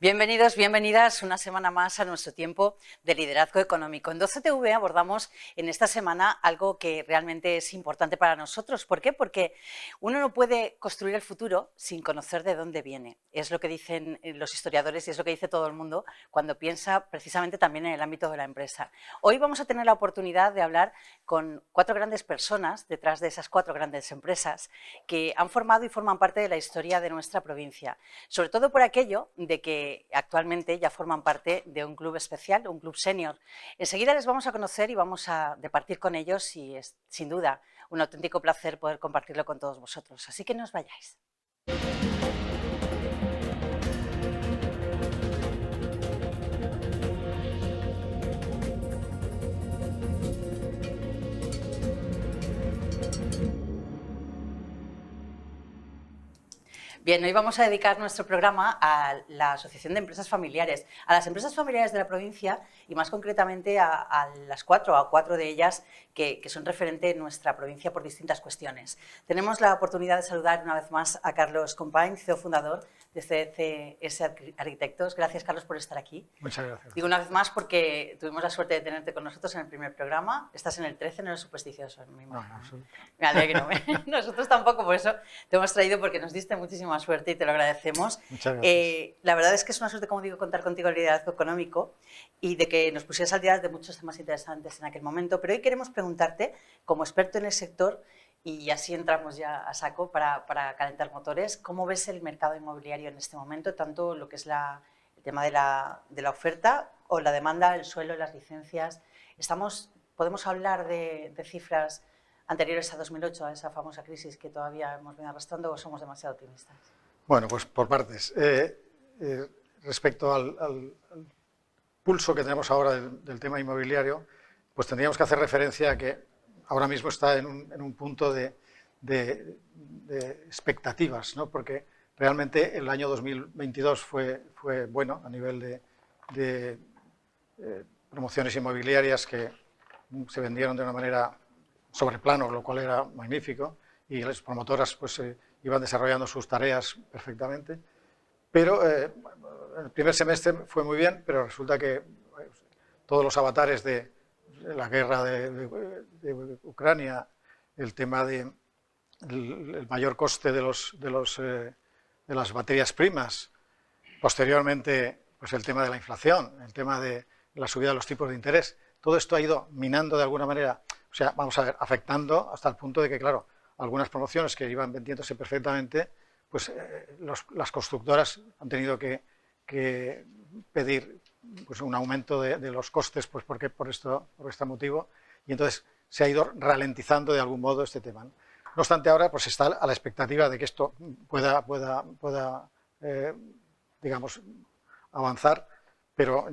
Bienvenidos, bienvenidas una semana más a nuestro tiempo de liderazgo económico. En 12TV abordamos en esta semana algo que realmente es importante para nosotros. ¿Por qué? Porque uno no puede construir el futuro sin conocer de dónde viene. Es lo que dicen los historiadores y es lo que dice todo el mundo cuando piensa precisamente también en el ámbito de la empresa. Hoy vamos a tener la oportunidad de hablar con 4 grandes personas detrás de esas 4 grandes empresas que han formado y forman parte de la historia de nuestra provincia. Sobre todo por aquello de que actualmente ya forman parte de un club especial, un club senior. Enseguida les vamos a conocer y vamos a departir con ellos y es sin duda un auténtico placer poder compartirlo con todos vosotros. Así que no os vayáis. Bien, hoy vamos a dedicar nuestro programa a la Asociación de Empresas Familiares, a las empresas familiares de la provincia y más concretamente a las 4, a 4 de ellas que son referente en nuestra provincia por distintas cuestiones. Tenemos la oportunidad de saludar una vez más a Carlos Compañ, CEO fundador de CCS Arquitectos. Gracias, Carlos, por estar aquí. Muchas gracias. Digo una vez más porque tuvimos la suerte de tenerte con nosotros en el primer programa. Estás en el 13, no eres supersticioso. No, me alegro. Nosotros tampoco, por eso te hemos traído porque nos diste muchísima suerte y te lo agradecemos. Muchas gracias. La verdad es que es una suerte, como digo, contar contigo en el liderazgo económico y de que nos pusieras al día de muchos temas interesantes en aquel momento. Pero hoy queremos preguntarte, como experto en el sector, y así entramos ya a saco para calentar motores, ¿cómo ves el mercado inmobiliario en este momento? Tanto lo que es el tema de la oferta o la demanda, el suelo, las licencias. ¿Podemos hablar de cifras anteriores a 2008, a esa famosa crisis que todavía hemos venido arrastrando, o somos demasiado optimistas? Bueno, pues por partes. Respecto al pulso que tenemos ahora del tema inmobiliario, pues tendríamos que hacer referencia a que ahora mismo está en un punto de expectativas, ¿no? Porque realmente el año 2022 fue bueno a nivel de promociones inmobiliarias que se vendieron de una manera sobre plano, lo cual era magnífico, y las promotoras pues iban desarrollando sus tareas perfectamente. Pero el primer semestre fue muy bien, pero resulta que todos los avatares de la guerra de Ucrania, el tema del mayor coste de las materias primas, posteriormente pues el tema de la inflación, el tema de la subida de los tipos de interés, todo esto ha ido minando de alguna manera, o sea, vamos a ver, afectando hasta el punto de que, claro, algunas promociones que iban vendiéndose perfectamente, pues las constructoras han tenido que pedir pues un aumento de los costes, pues por este motivo, y entonces se ha ido ralentizando de algún modo este tema, ¿no? No obstante, ahora pues está a la expectativa de que esto pueda digamos, avanzar, pero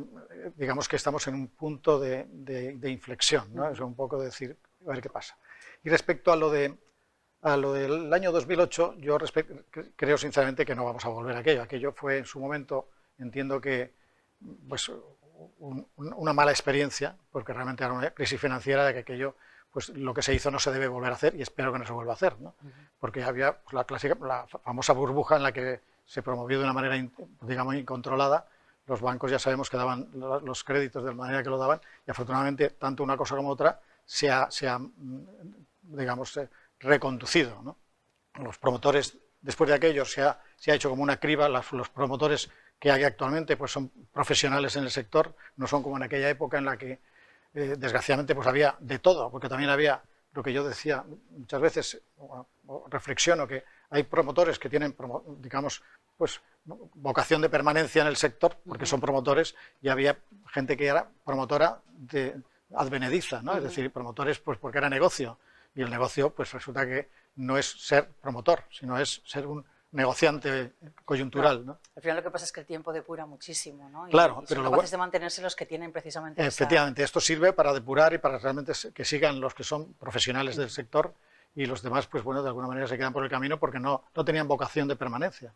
digamos que estamos en un punto de inflexión, ¿no? Es un poco decir, a ver qué pasa. Y respecto a lo del año 2008, yo creo sinceramente que no vamos a volver a aquello. Aquello fue en su momento, entiendo que pues una mala experiencia, porque realmente era una crisis financiera de que aquello, pues lo que se hizo no se debe volver a hacer y espero que no se vuelva a hacer, ¿no? Porque había pues, la famosa burbuja en la que se promovió de una manera, digamos, incontrolada. Los bancos ya sabemos que daban los créditos de la manera que lo daban y afortunadamente tanto una cosa como otra se ha digamos, reconducido, ¿no? Los promotores, después de aquello, se ha hecho como una criba. Los promotores que hay actualmente pues son profesionales en el sector, no son como en aquella época en la que desgraciadamente pues había de todo, porque también había lo que yo decía muchas veces, o reflexiono, que hay promotores que tienen, digamos, pues vocación de permanencia en el sector, porque son promotores, y había gente que era promotora advenediza, ¿no? Es decir, promotores pues porque era negocio, y el negocio pues resulta que no es ser promotor, sino es ser un negociante coyuntural, ¿no? Al final lo que pasa es que el tiempo depura muchísimo, ¿no? Claro, y son capaces de mantenerse los que tienen precisamente efectivamente, esto sirve para depurar y para realmente que sigan los que son profesionales del sector, y los demás, pues bueno, de alguna manera se quedan por el camino porque no tenían vocación de permanencia.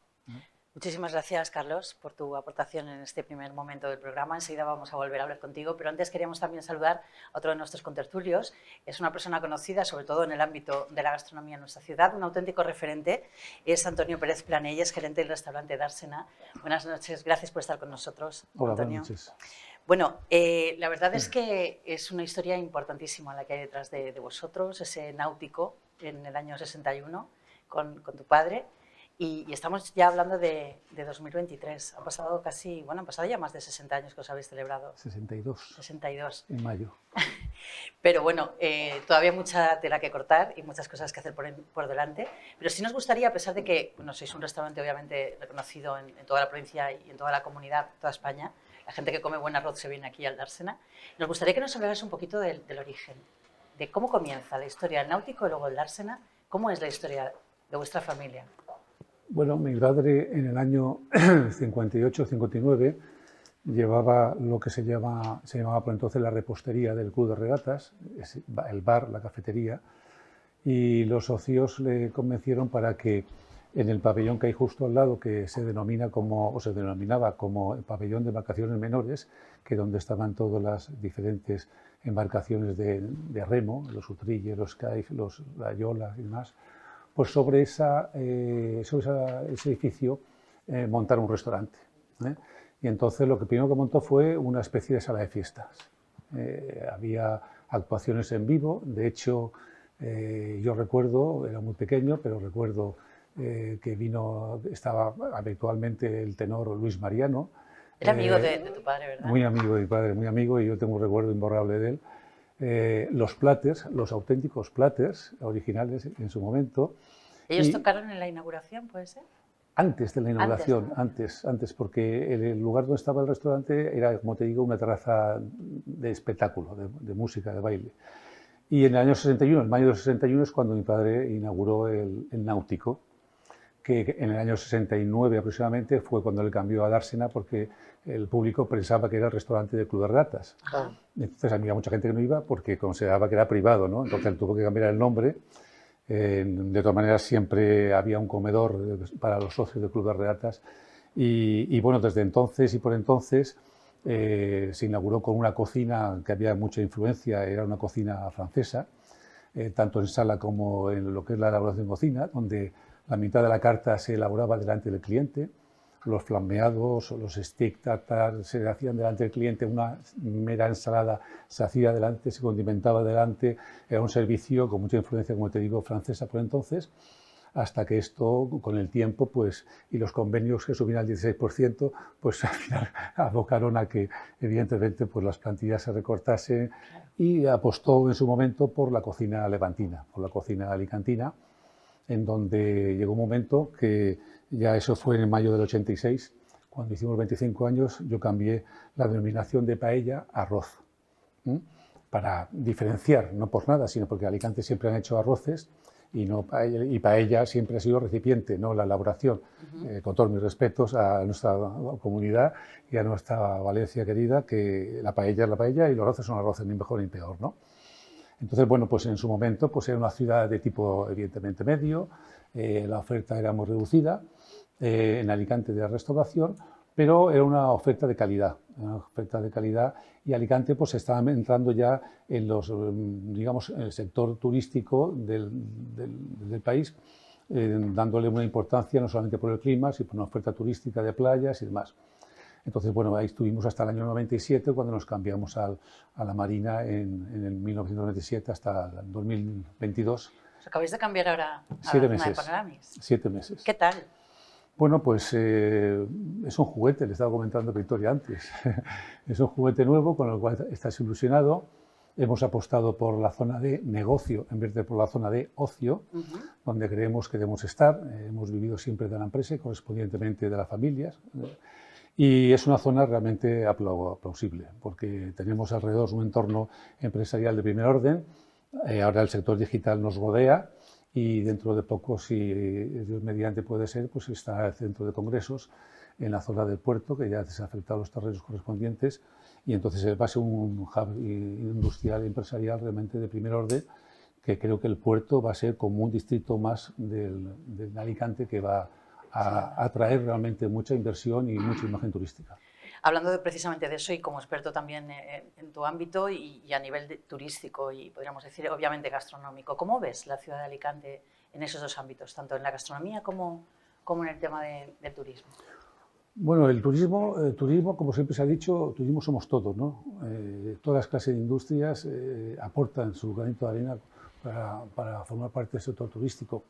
Muchísimas gracias, Carlos, por tu aportación en este primer momento del programa. Enseguida vamos a volver a hablar contigo, pero antes queríamos también saludar a otro de nuestros contertulios. Es una persona conocida, sobre todo en el ámbito de la gastronomía en nuestra ciudad, un auténtico referente. Es Antonio Pérez Planelles, gerente del restaurante Dársena. Buenas noches, gracias por estar con nosotros, Hola, Antonio. buenas noches. Bueno, la verdad es que es una historia importantísima la que hay detrás de vosotros, ese náutico en el año 61 con tu padre. Y estamos ya hablando de 2023. Ha pasado casi, bueno, han pasado ya más de 60 años que os habéis celebrado. 62. 62. En mayo. Pero bueno, todavía mucha tela que cortar y muchas cosas que hacer por delante. Pero sí nos gustaría, a pesar de que bueno, sois un restaurante obviamente reconocido en toda la provincia y en toda la comunidad, toda España, la gente que come buen arroz se viene aquí al Dársena, nos gustaría que nos hablaras un poquito del origen, de cómo comienza la historia del náutico y luego el Dársena, cómo es la historia de vuestra familia. Bueno, mi padre en el año 58-59 llevaba lo que se llamaba por entonces la repostería del Club de Regatas, el bar, la cafetería, y los socios le convencieron para que en el pabellón que hay justo al lado, que se denominaba como el pabellón de embarcaciones menores, que es donde estaban todas las diferentes embarcaciones de remo, los utrilles, los caif, la yola y demás, pues sobre ese edificio montar un restaurante. Y entonces lo que primero que montó fue una especie de sala de fiestas. Había actuaciones en vivo, de hecho yo recuerdo, era muy pequeño, pero recuerdo que estaba habitualmente el tenor Luis Mariano. Era amigo de tu padre, ¿verdad? Muy amigo de mi padre, muy amigo, y yo tengo un recuerdo imborrable de él. Los Platters, los auténticos Platters originales en su momento. ¿Ellos tocaron en la inauguración, puede ser? Antes de la inauguración, antes, porque el lugar donde estaba el restaurante era, como te digo, una terraza de espectáculo, de música, de baile. Y en el año 61, en mayo del 61, es cuando mi padre inauguró el Náutico, que en el año 69 aproximadamente fue cuando le cambió a Dársena, porque el público pensaba que era el restaurante del Club de Regatas. Ajá. Entonces había mucha gente que no iba porque consideraba que era privado, ¿no? Entonces él tuvo que cambiar el nombre. De todas maneras siempre había un comedor para los socios del Club de Regatas y bueno, desde entonces y por entonces se inauguró con una cocina que había mucha influencia, era una cocina francesa, tanto en sala como en lo que es la elaboración de cocina, donde la mitad de la carta se elaboraba delante del cliente, los flambeados, los steak tartar se hacían delante del cliente, una mera ensalada se hacía delante, se condimentaba delante, era un servicio con mucha influencia, como te digo, francesa por entonces, hasta que esto, con el tiempo, pues, y los convenios que subían al 16%, pues al final abocaron a que, evidentemente, pues, las plantillas se recortasen y apostó en su momento por la cocina levantina, por la cocina alicantina, en donde llegó un momento que ya eso fue en mayo del 86, cuando hicimos 25 años, yo cambié la denominación de paella a arroz, para diferenciar, no por nada, sino porque en Alicante siempre han hecho arroces y paella siempre ha sido recipiente, no la elaboración. Con todos mis respetos a nuestra comunidad y a nuestra Valencia querida, que la paella es la paella y los arroces son arroces, ni mejor ni peor, ¿no? Entonces, bueno, pues en su momento pues era una ciudad de tipo evidentemente medio, la oferta era muy reducida, en Alicante de restauración, pero era una oferta de calidad, y Alicante pues estaba entrando ya en los, digamos, en el sector turístico del país, dándole una importancia no solamente por el clima, sino por una oferta turística de playas y demás. Entonces, bueno, ahí estuvimos hasta el año 97, cuando nos cambiamos a la Marina en el 1997 hasta el 2022. ¿Os acabáis de cambiar ahora a 7 la zona de meses. Panoramis? 7 meses. ¿Qué tal? Bueno, pues es un juguete, le estaba comentando a Victoria antes. Es un juguete nuevo con el cual estás ilusionado. Hemos apostado por la zona de negocio en vez de por la zona de ocio, donde creemos que debemos estar. Hemos vivido siempre de la empresa y correspondientemente de las familias. Y es una zona realmente plausible, porque tenemos alrededor un entorno empresarial de primer orden. Ahora el sector digital nos rodea y dentro de poco, si Dios mediante puede ser, pues está el centro de congresos en la zona del puerto, que ya se ha afectado los terrenos correspondientes, y entonces va a ser un hub industrial e empresarial realmente de primer orden, que creo que el puerto va a ser como un distrito más del Alicante que va a atraer realmente mucha inversión y mucha imagen turística. Hablando precisamente de eso y como experto también en tu ámbito y a nivel turístico y podríamos decir obviamente gastronómico, ¿cómo ves la ciudad de Alicante en esos dos ámbitos, tanto en la gastronomía como en el tema del turismo? Bueno, el turismo, como siempre se ha dicho, turismo somos todos, ¿no? Todas las clases de industrias aportan su granito de arena para formar parte del sector turístico.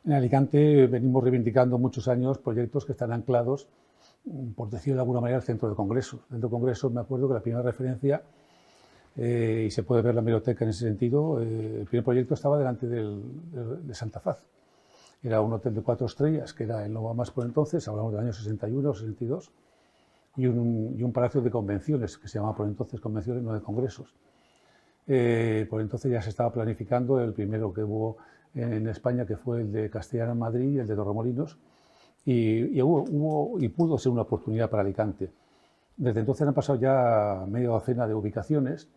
En Alicante venimos reivindicando muchos años proyectos que están anclados, por decirlo de alguna manera, al centro de congresos. El centro de congresos, me acuerdo que la primera referencia, y se puede ver la biblioteca en ese sentido, el primer proyecto estaba delante de Santa Faz. Era un hotel de 4 estrellas, que era el Nova Más por entonces, hablamos del año 61 o 62, y un palacio de convenciones, que se llamaba por entonces convenciones, no de congresos. Por entonces ya se estaba planificando el primero que hubo en España, que fue el de Castellana en Madrid y el de Torremolinos, y pudo ser una oportunidad para Alicante. Desde entonces han pasado ya media docena de ubicaciones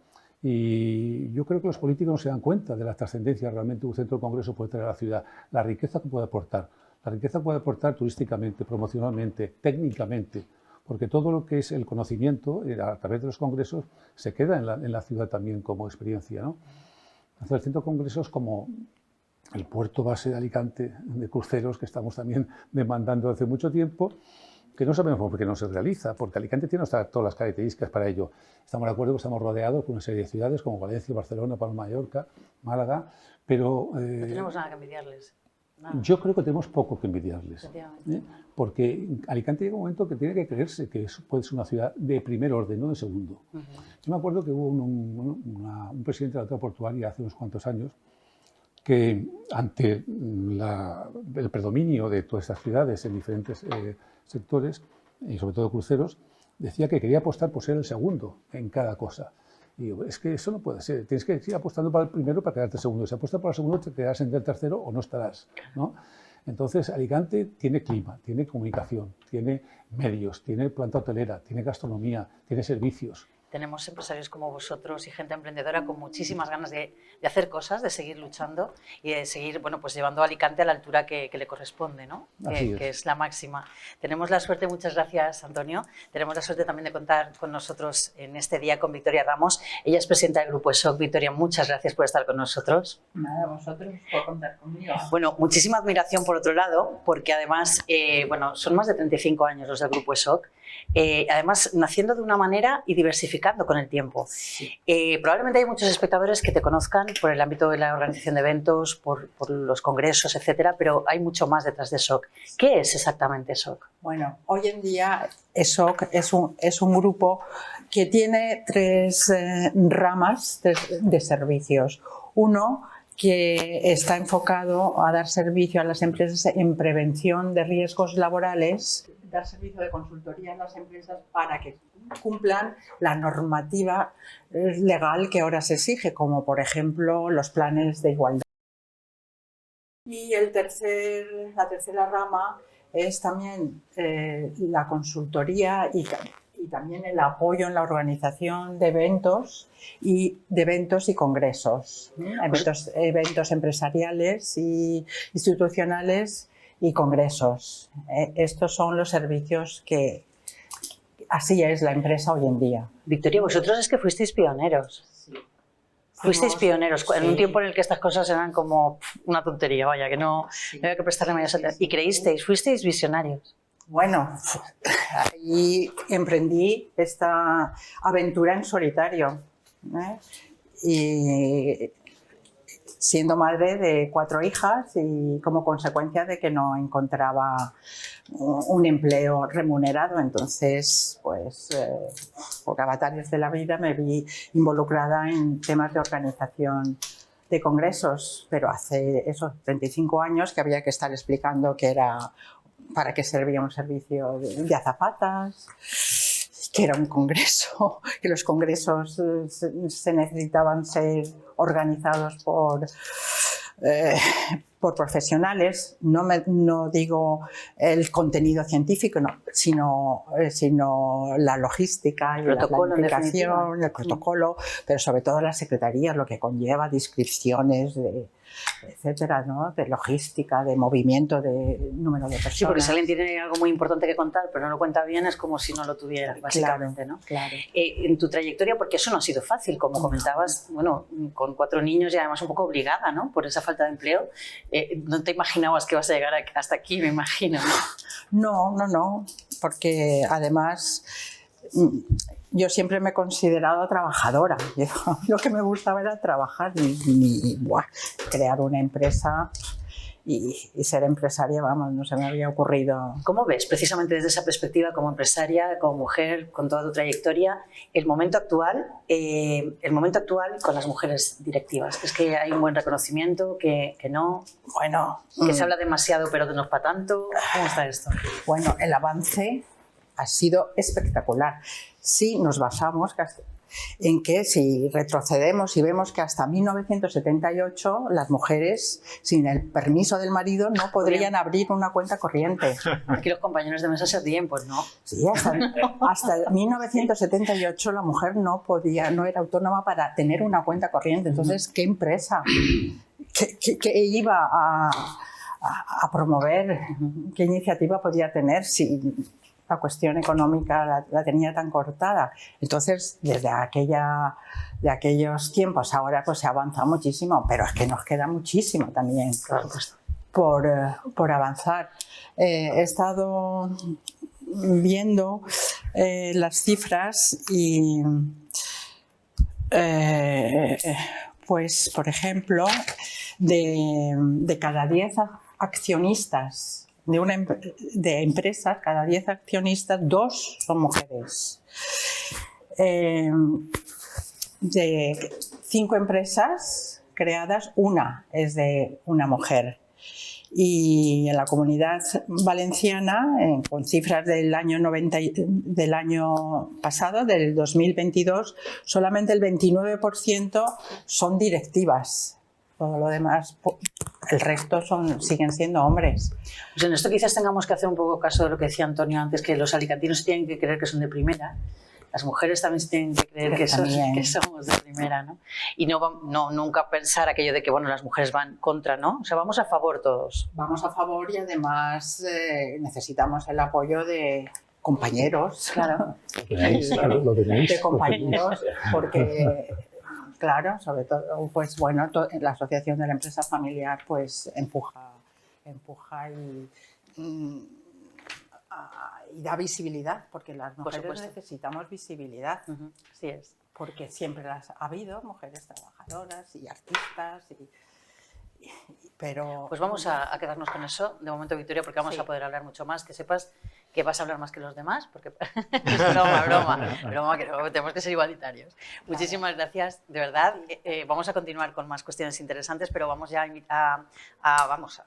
y yo creo que los políticos no se dan cuenta de la trascendencia realmente un centro de congreso puede traer a la ciudad, la riqueza que puede aportar. La riqueza puede aportar turísticamente, promocionalmente, técnicamente, porque todo lo que es el conocimiento a través de los congresos se queda en la ciudad también como experiencia, ¿no? Entonces el centro de congresos como el puerto base de Alicante de cruceros, que estamos también demandando hace mucho tiempo, que no sabemos por qué no se realiza, porque Alicante tiene todas las características para ello. Estamos de acuerdo que estamos rodeados por una serie de ciudades como Valencia, Barcelona, Palma de Mallorca, Málaga, pero... no tenemos nada que envidiarles. Nada. Yo creo que tenemos poco que envidiarles, porque Alicante llega un momento que tiene que creerse que puede ser una ciudad de primer orden, no de segundo. Yo me acuerdo que hubo un presidente de la autoridad portuaria hace unos cuantos años que ante el predominio de todas estas ciudades en diferentes sectores, y sobre todo cruceros, decía que quería apostar por ser el segundo en cada cosa. Y digo, es que eso no puede ser, tienes que ir apostando para el primero para quedarte segundo. Si apuestas para el segundo, te quedarás en el tercero o no estarás, ¿no? Entonces, Alicante tiene clima, tiene comunicación, tiene medios, tiene planta hotelera, tiene gastronomía, tiene servicios. Tenemos empresarios como vosotros y gente emprendedora con muchísimas ganas de hacer cosas, de seguir luchando y de seguir, bueno, pues llevando a Alicante a la altura que le corresponde, ¿no? Que es la máxima. Tenemos la suerte, muchas gracias, Antonio, tenemos la suerte también de contar con nosotros en este día con Victoria Ramos. Ella es presidenta del Grupo ESOC. Victoria, muchas gracias por estar con nosotros. Nada, vosotros por contar conmigo. Bueno, muchísima admiración por otro lado, porque además, bueno, son más de 35 años los del Grupo ESOC. Además, naciendo de una manera y diversificando con el tiempo. Sí. Probablemente hay muchos espectadores que te conozcan por el ámbito de la organización de eventos, por los congresos, etcétera, pero hay mucho más detrás de ESOC. ¿Qué es exactamente ESOC? Bueno, hoy en día ESOC es un grupo que tiene tres ramas de servicios. Uno, que está enfocado a dar servicio a las empresas en prevención de riesgos laborales, dar servicio de consultoría a las empresas para que cumplan la normativa legal que ahora se exige, como por ejemplo los planes de igualdad. Y la tercera rama es también la consultoría y también el apoyo en la organización de eventos y congresos, eventos empresariales y institucionales y congresos. Estos son los servicios que así es la empresa hoy en día. Victoria, vosotros es que fuisteis pioneros. Sí. Fuisteis pioneros en un Sí. tiempo en el que estas cosas eran como una tontería, vaya, que no había que prestarle mayor atención. Y creísteis, fuisteis visionarios. Bueno, ahí emprendí esta aventura en solitario, y siendo madre de 4 hijas y como consecuencia de que no encontraba un empleo remunerado. Entonces, pues, por avatares de la vida me vi involucrada en temas de organización de congresos, pero hace esos 35 años que había que estar explicando que era, para qué servía un servicio de azafatas, que era un congreso, que los congresos se necesitaban ser organizados por profesionales. No digo el contenido científico, no, sino la logística y la planificación, el protocolo, pero sobre todo las secretarías, lo que conlleva descripciones de etcétera, ¿no? De logística, de movimiento, de número de personas. Sí, porque si alguien tiene algo muy importante que contar, pero no lo cuenta bien, es como si no lo tuviera, básicamente, ¿no? Claro. En tu trayectoria, porque eso no ha sido fácil, como comentabas, bueno, con 4 niños y además un poco obligada, ¿no? Por esa falta de empleo, no te imaginabas que vas a llegar hasta aquí, me imagino, ¿no? No, porque además yo siempre me he considerado trabajadora. Lo que me gustaba era trabajar y crear una empresa y ser empresaria, vamos, no se me había ocurrido. ¿Cómo ves, precisamente desde esa perspectiva, como empresaria, como mujer, con toda tu trayectoria, el momento actual con las mujeres directivas? ¿Es que hay un buen reconocimiento, que no? Bueno, ¿Que se habla demasiado pero no es para tanto? ¿Cómo está esto? Bueno, el avance ha sido espectacular. Sí, nos basamos en que si retrocedemos y vemos que hasta 1978 las mujeres, sin el permiso del marido, no podrían abrir una cuenta corriente. Aquí los compañeros de mesa se ríen, pues no. Sí, hasta 1978 la mujer no era autónoma para tener una cuenta corriente. Entonces, ¿qué empresa? ¿Qué iba a promover? ¿Qué iniciativa podía tener si la cuestión económica la tenía tan cortada? Entonces, desde aquellos tiempos, ahora pues se ha avanzado muchísimo, pero es que nos queda muchísimo también por avanzar. He estado viendo las cifras y, pues, por ejemplo, de cada 10 accionistas de empresas, cada 10 accionistas, 2 son mujeres. De 5 empresas creadas, 1 es de una mujer. Y en la Comunidad Valenciana, con cifras del año pasado, del 2022, solamente el 29% son directivas. Todo lo demás, el resto siguen siendo hombres. Pues en esto quizás tengamos que hacer un poco caso de lo que decía Antonio antes, que los alicantinos tienen que creer que son de primera, las mujeres también tienen que creer que somos de primera, ¿no? Y nunca pensar aquello de que, bueno, las mujeres van contra, ¿no? O sea, vamos a favor todos. Vamos a favor y además necesitamos el apoyo de compañeros. Claro. Lo tenéis. De compañeros, porque... Claro, sobre todo, pues bueno, la Asociación de la Empresa Familiar pues empuja y da visibilidad, porque las mujeres necesitamos visibilidad. Así es. Porque siempre las ha habido, mujeres trabajadoras y artistas, pero... Pues vamos a quedarnos con eso de momento, Victoria, porque vamos a poder hablar mucho más. Que sepas que vas a hablar más que los demás, porque es broma, que no, tenemos que ser igualitarios. Muchísimas gracias, de verdad. Vamos a continuar con más cuestiones interesantes, pero vamos ya a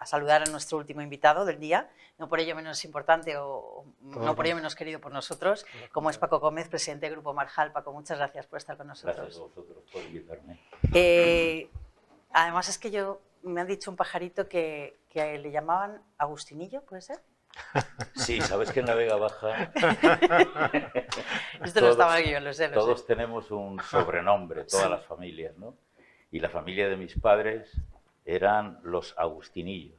saludar a nuestro último invitado del día, no por ello menos importante o no por ello menos querido por nosotros, como es Paco Gómez, presidente del Grupo Marjal. Paco, muchas gracias por estar con nosotros. Gracias a vosotros por invitarme. Además es que me han dicho un pajarito que le llamaban Agustinillo, ¿puede ser? Sí, sabes que en la Vega Baja Esto no estaba aquí, yo lo sé. Todos tenemos un sobrenombre, todas las familias, ¿no? Y la familia de mis padres eran los Agustinillos,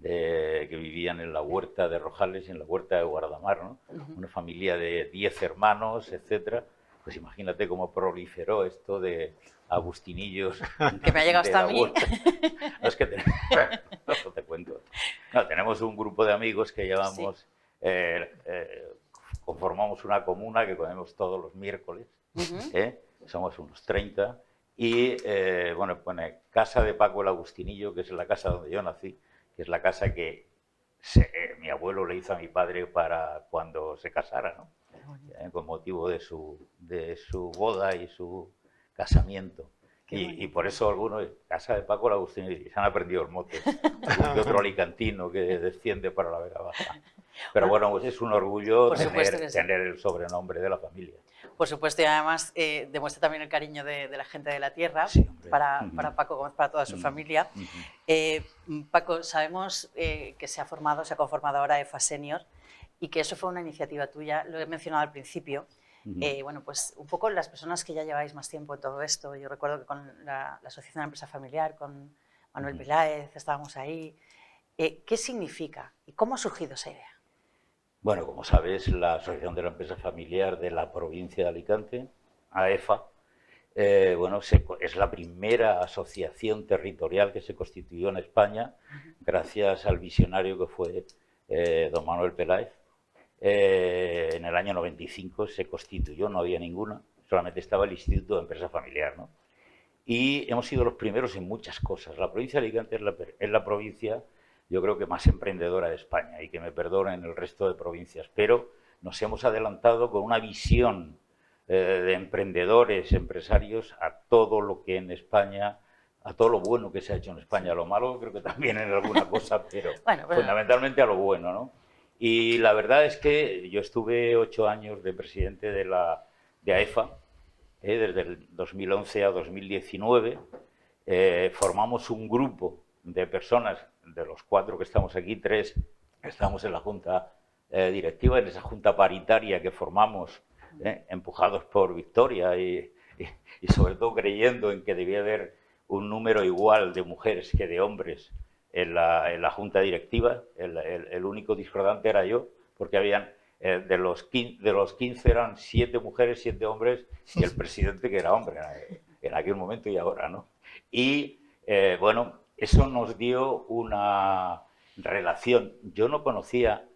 que vivían en la huerta de Rojales y en la huerta de Guardamar, ¿no? Una familia de 10 hermanos, etcétera. Pues imagínate cómo proliferó esto de Agustinillos. Que me ha llegado hasta a mí. No, es que no te cuento. No, tenemos un grupo de amigos que llevamos, conformamos una comuna que comemos todos los miércoles, somos unos 30, y bueno, pone Casa de Paco el Agustinillo, que es la casa donde yo nací, que es la casa que mi abuelo le hizo a mi padre para cuando se casara, ¿no? Con motivo de su boda y su casamiento. Y por eso algunos, Casa de Paco el Agustinillo, se han aprendido el mote. De otro alicantino que desciende para la Vega Baja. Pero bueno, pues es un orgullo tener el sobrenombre de la familia. Por supuesto, y además demuestra también el cariño de la gente de la tierra, sí, para Paco Gómez, para toda su familia. Paco, sabemos que se ha conformado ahora EFA Senior, y que eso fue una iniciativa tuya, lo he mencionado al principio. Bueno, pues un poco las personas que ya lleváis más tiempo en todo esto, yo recuerdo que con la Asociación de la Empresa Familiar, con Manuel Peláez, estábamos ahí. ¿Qué significa y cómo ha surgido esa idea? Bueno, como sabes, la Asociación de la Empresa Familiar de la provincia de Alicante, AEFA, es la primera asociación territorial que se constituyó en España gracias al visionario que fue don Manuel Peláez. En el año 95 se constituyó, no había ninguna, solamente estaba el Instituto de Empresa Familiar, ¿no? Y hemos sido los primeros en muchas cosas. La provincia de Alicante es la provincia, yo creo que más emprendedora de España, y que me perdonen el resto de provincias, pero nos hemos adelantado con una visión de emprendedores, empresarios, a todo lo que en España, a todo lo bueno que se ha hecho en España. Lo malo creo que también en alguna cosa, pero fundamentalmente a lo bueno, ¿no? Y la verdad es que yo estuve 8 años de presidente de AEFA, desde el 2011 a 2019. Formamos un grupo de personas, de los 4 que estamos aquí, 3 estamos en la junta directiva, en esa junta paritaria que formamos, empujados por Victoria y sobre todo creyendo en que debía haber un número igual de mujeres que de hombres en la junta directiva. El único discordante era yo, porque habían de los 15 eran 7 mujeres, 7 hombres, y el presidente, que era hombre en aquel momento y ahora, ¿no? Y eso nos dio una relación. Yo no conocía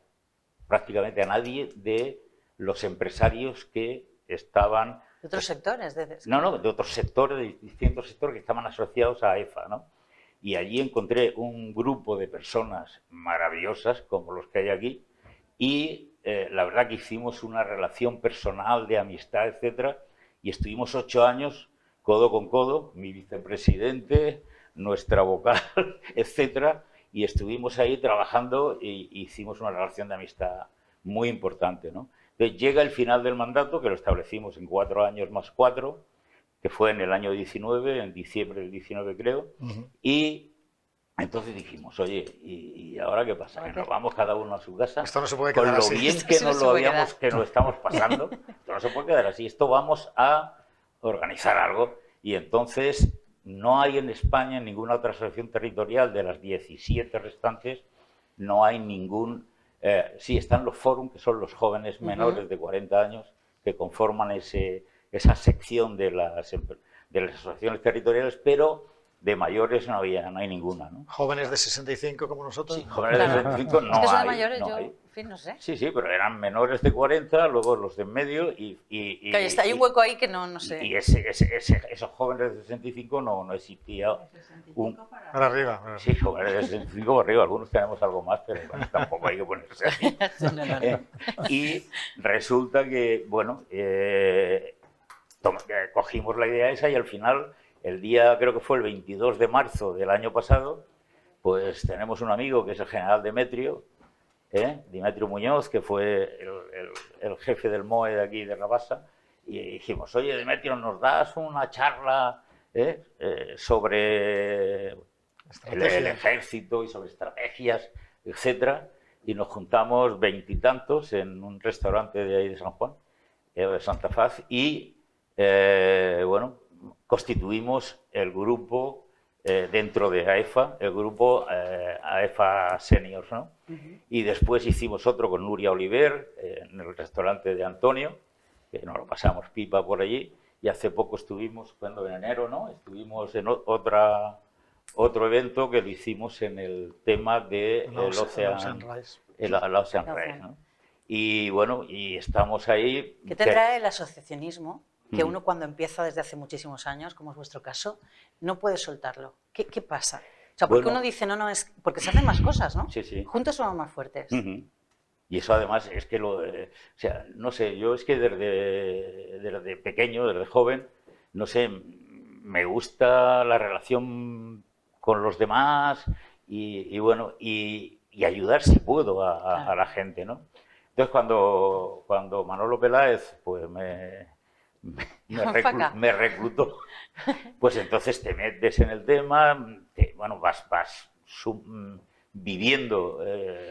prácticamente a nadie de los empresarios que estaban... ¿De otros sectores? No, de otros sectores, de distintos sectores que estaban asociados a AEFA, ¿no? Y allí encontré un grupo de personas maravillosas, como los que hay aquí, y la verdad que hicimos una relación personal de amistad, etcétera, y estuvimos 8 años codo con codo, mi vicepresidente, nuestra vocal, etcétera, y estuvimos ahí trabajando e hicimos una relación de amistad muy importante, ¿no? Entonces llega el final del mandato, que lo establecimos en 4 años más 4, que fue en el año 19, en diciembre del 19 creo, y entonces dijimos, oye, ¿y ahora qué pasa? ¿Que nos vamos cada uno a su casa? Esto no se puede quedar con lo así. bien que nos lo habíamos, que lo estamos pasando, esto no se puede quedar así, esto vamos a organizar algo. Y entonces no hay en España, en ninguna otra asociación territorial de las 17 restantes, no hay ningún... sí, están los fórums, que son los jóvenes menores de 40 años, que conforman esa sección de las asociaciones territoriales, pero de mayores no hay ninguna, ¿no? Jóvenes de 65 como nosotros. Sí, jóvenes de 65 no hay. Es que son de mayores, no hay. En fin, no sé. Sí, pero eran menores de 40, luego los de en medio y hay un hueco ahí que no sé. Y esos jóvenes de 65 no existía. Para arriba. Sí, jóvenes de 65 para arriba. Algunos tenemos algo más, pero bueno, tampoco hay que ponerse así. Y resulta que, cogimos la idea esa y al final, el día, creo que fue el 22 de marzo del año pasado, pues tenemos un amigo que es el general Demetrio, Demetrio Muñoz, que fue el jefe del MOE de aquí de Rabasa, y dijimos, oye, Demetrio, ¿nos das una charla sobre el ejército y sobre estrategias, etcétera? Y nos juntamos 20 y tantos en un restaurante de ahí de San Juan, de Santa Faz, y constituimos el grupo dentro de AEFA, el grupo AEFA Seniors, ¿no? Y después hicimos otro con Nuria Oliver en el restaurante de Antonio, que nos lo pasamos pipa por allí, y hace poco estuvimos, cuando en enero, ¿no? Estuvimos en otro evento que lo hicimos en el tema del Ocean Rise, ¿no? Y y estamos ahí. ¿Qué te trae el asociacionismo? Que uno cuando empieza desde hace muchísimos años, como es vuestro caso, no puede soltarlo. ¿Qué pasa? O sea, porque uno dice, no, es porque se hacen más cosas, ¿no? Sí. Juntos somos más fuertes. Y eso además es que no sé, yo es que desde pequeño, desde joven, no sé, me gusta la relación con los demás y ayudar si puedo a la gente, ¿no? Entonces cuando Manolo Peláez pues me reclutó, pues entonces te metes en el tema, vas viviendo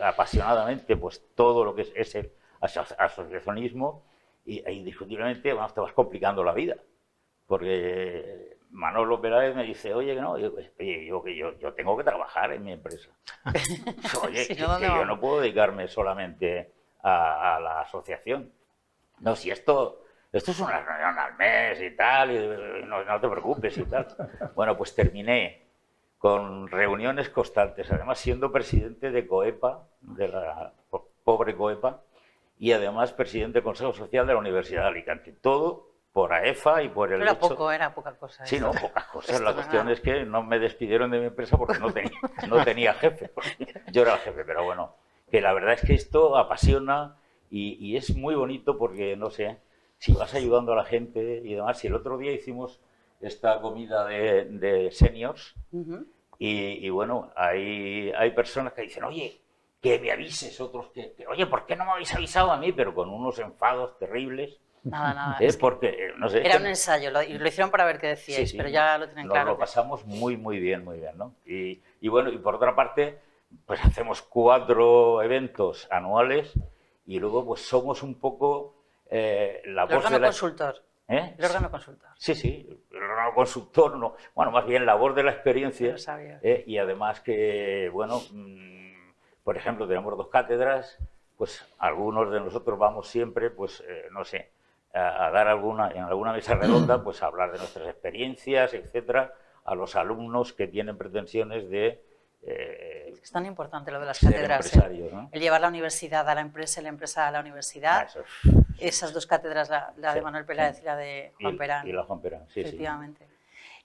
apasionadamente pues todo lo que es el asociacionismo y indiscutiblemente te vas complicando la vida, porque Manolo Peláez me dice, oye, que no, yo tengo que trabajar en mi empresa. Oye, Si que, no, ¿dónde que yo vamos? no puedo dedicarme solamente a la asociación. No, si esto es una reunión al mes y tal, y no te preocupes y tal. Bueno, pues terminé con reuniones constantes, además siendo presidente de COEPA, de la pobre COEPA, y además presidente del Consejo Social de la Universidad de Alicante. Todo por AEFA y por el Era hecho... poco, era poca cosa. Sí, eso. no, pocas cosas. Esto La no cuestión era- es que no me despidieron de mi empresa porque no tenía jefe. Porque yo era el jefe, pero bueno, que la verdad es que esto apasiona y es muy bonito porque, no sé, si vas ayudando a la gente y demás. Si el otro día hicimos esta comida de seniors Ujú. y bueno, hay personas que dicen, oye, que me avises, otros oye, ¿por qué no me habéis avisado a mí? Pero con unos enfados terribles. Nada. Es que Porque, no sé, era un ensayo, y lo hicieron para ver qué sí, decíais, sí, pero ya lo tienen nos claro. lo pasamos muy bien, ¿no? Y bueno, y por otra parte, pues hacemos 4 eventos anuales y luego pues somos un poco la El voz órgano de la... consultor. ¿Eh? El órgano consultor. Sí, el órgano consultor, no. Bueno, más bien la voz de la Yo experiencia lo sabía. y además que, bueno, por ejemplo, tenemos 2 cátedras, pues algunos de nosotros vamos siempre, pues, no sé, a dar en alguna mesa redonda, pues a hablar de nuestras experiencias, etcétera, a los alumnos que tienen pretensiones de Es tan importante lo de las ser cátedras. empresarios, ¿no? El llevar la universidad a la empresa y la empresa a la universidad. Eso es. Esas 2 cátedras, la de Sí, Manuel Peláez sí. y la de Juan Perán. Y la Juan Perán, sí. Efectivamente.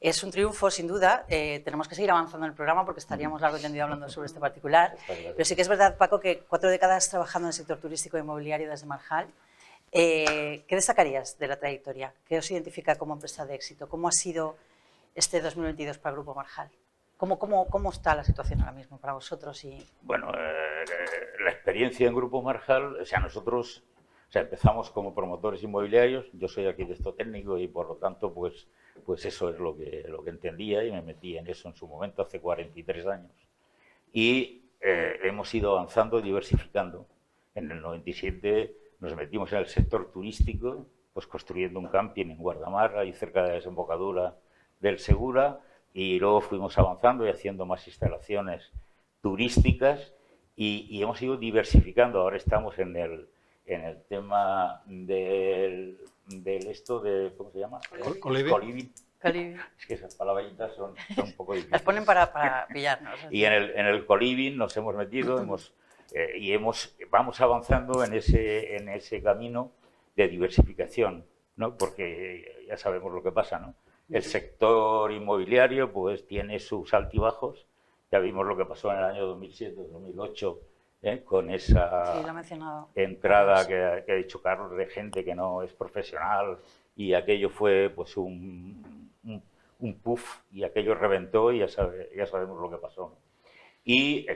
Es un triunfo, sin duda. Tenemos que seguir avanzando en el programa porque estaríamos largo y tendido hablando sobre este particular. Está claro. Pero sí que es verdad, Paco, que 4 décadas trabajando en el sector turístico e inmobiliario desde Marjal. ¿Qué destacarías de la trayectoria? ¿Qué os identifica como empresa de éxito? ¿Cómo ha sido este 2022 para el Grupo Marjal? ¿Cómo está la situación ahora mismo para vosotros? Bueno, la experiencia en Grupo Marjal, o sea, nosotros empezamos como promotores inmobiliarios, yo soy arquitecto técnico y por lo tanto, pues eso es lo que entendía y me metí en eso en su momento, hace 43 años. Y hemos ido avanzando, diversificando. En el 97 nos metimos en el sector turístico, pues construyendo un camping en Guardamar, ahí cerca de la desembocadura del Segura, y luego fuimos avanzando y haciendo más instalaciones turísticas y hemos ido diversificando. Ahora estamos en el tema del esto de, ¿cómo se llama? Coliving. Es que esas palabritas son un poco difíciles. Las ponen para pillarnos. Y en el coliving nos hemos metido vamos avanzando en ese camino de diversificación, ¿no? Porque ya sabemos lo que pasa, ¿no? El sector inmobiliario pues tiene sus altibajos. Ya vimos lo que pasó en el año 2007-2008 con esa Sí, lo ha mencionado. entrada que ha dicho Carlos de gente que no es profesional y aquello fue pues un puff y aquello reventó y ya sabemos lo que pasó, ¿no? Y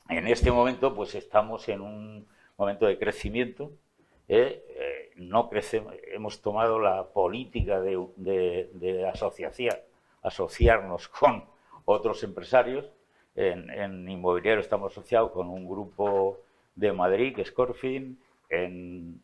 en este momento pues estamos en un momento de crecimiento. No crecemos, hemos tomado la política de asociarnos con otros empresarios. En inmobiliario estamos asociados con un grupo de Madrid, que es Corfin. En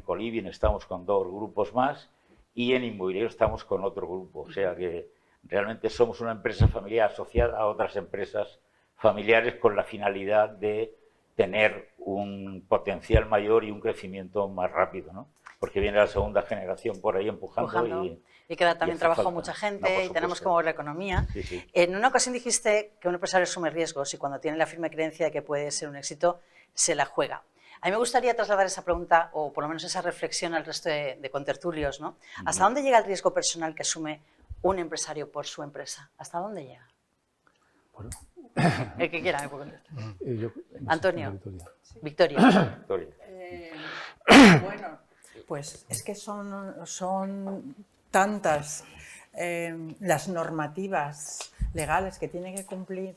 Coliving estamos con 2 grupos más y en inmobiliario estamos con otro grupo. O sea que realmente somos una empresa familiar asociada a otras empresas familiares con la finalidad de tener un potencial mayor y un crecimiento más rápido, ¿no? Porque viene la segunda generación por ahí empujando. Y queda también hace trabajo falta. mucha gente No, por y supuesto. tenemos que mover la economía. Sí. En una ocasión dijiste que un empresario asume riesgos y cuando tiene la firme creencia de que puede ser un éxito, se la juega. A mí me gustaría trasladar esa pregunta, o por lo menos esa reflexión al resto de contertulios, ¿no? ¿Hasta dónde llega el riesgo personal que asume un empresario por su empresa? ¿Hasta dónde llega? Bueno, El que quiera me puede contestar. Antonio. Victoria. Victoria. Bueno, pues es que son tantas las normativas legales que tiene que cumplir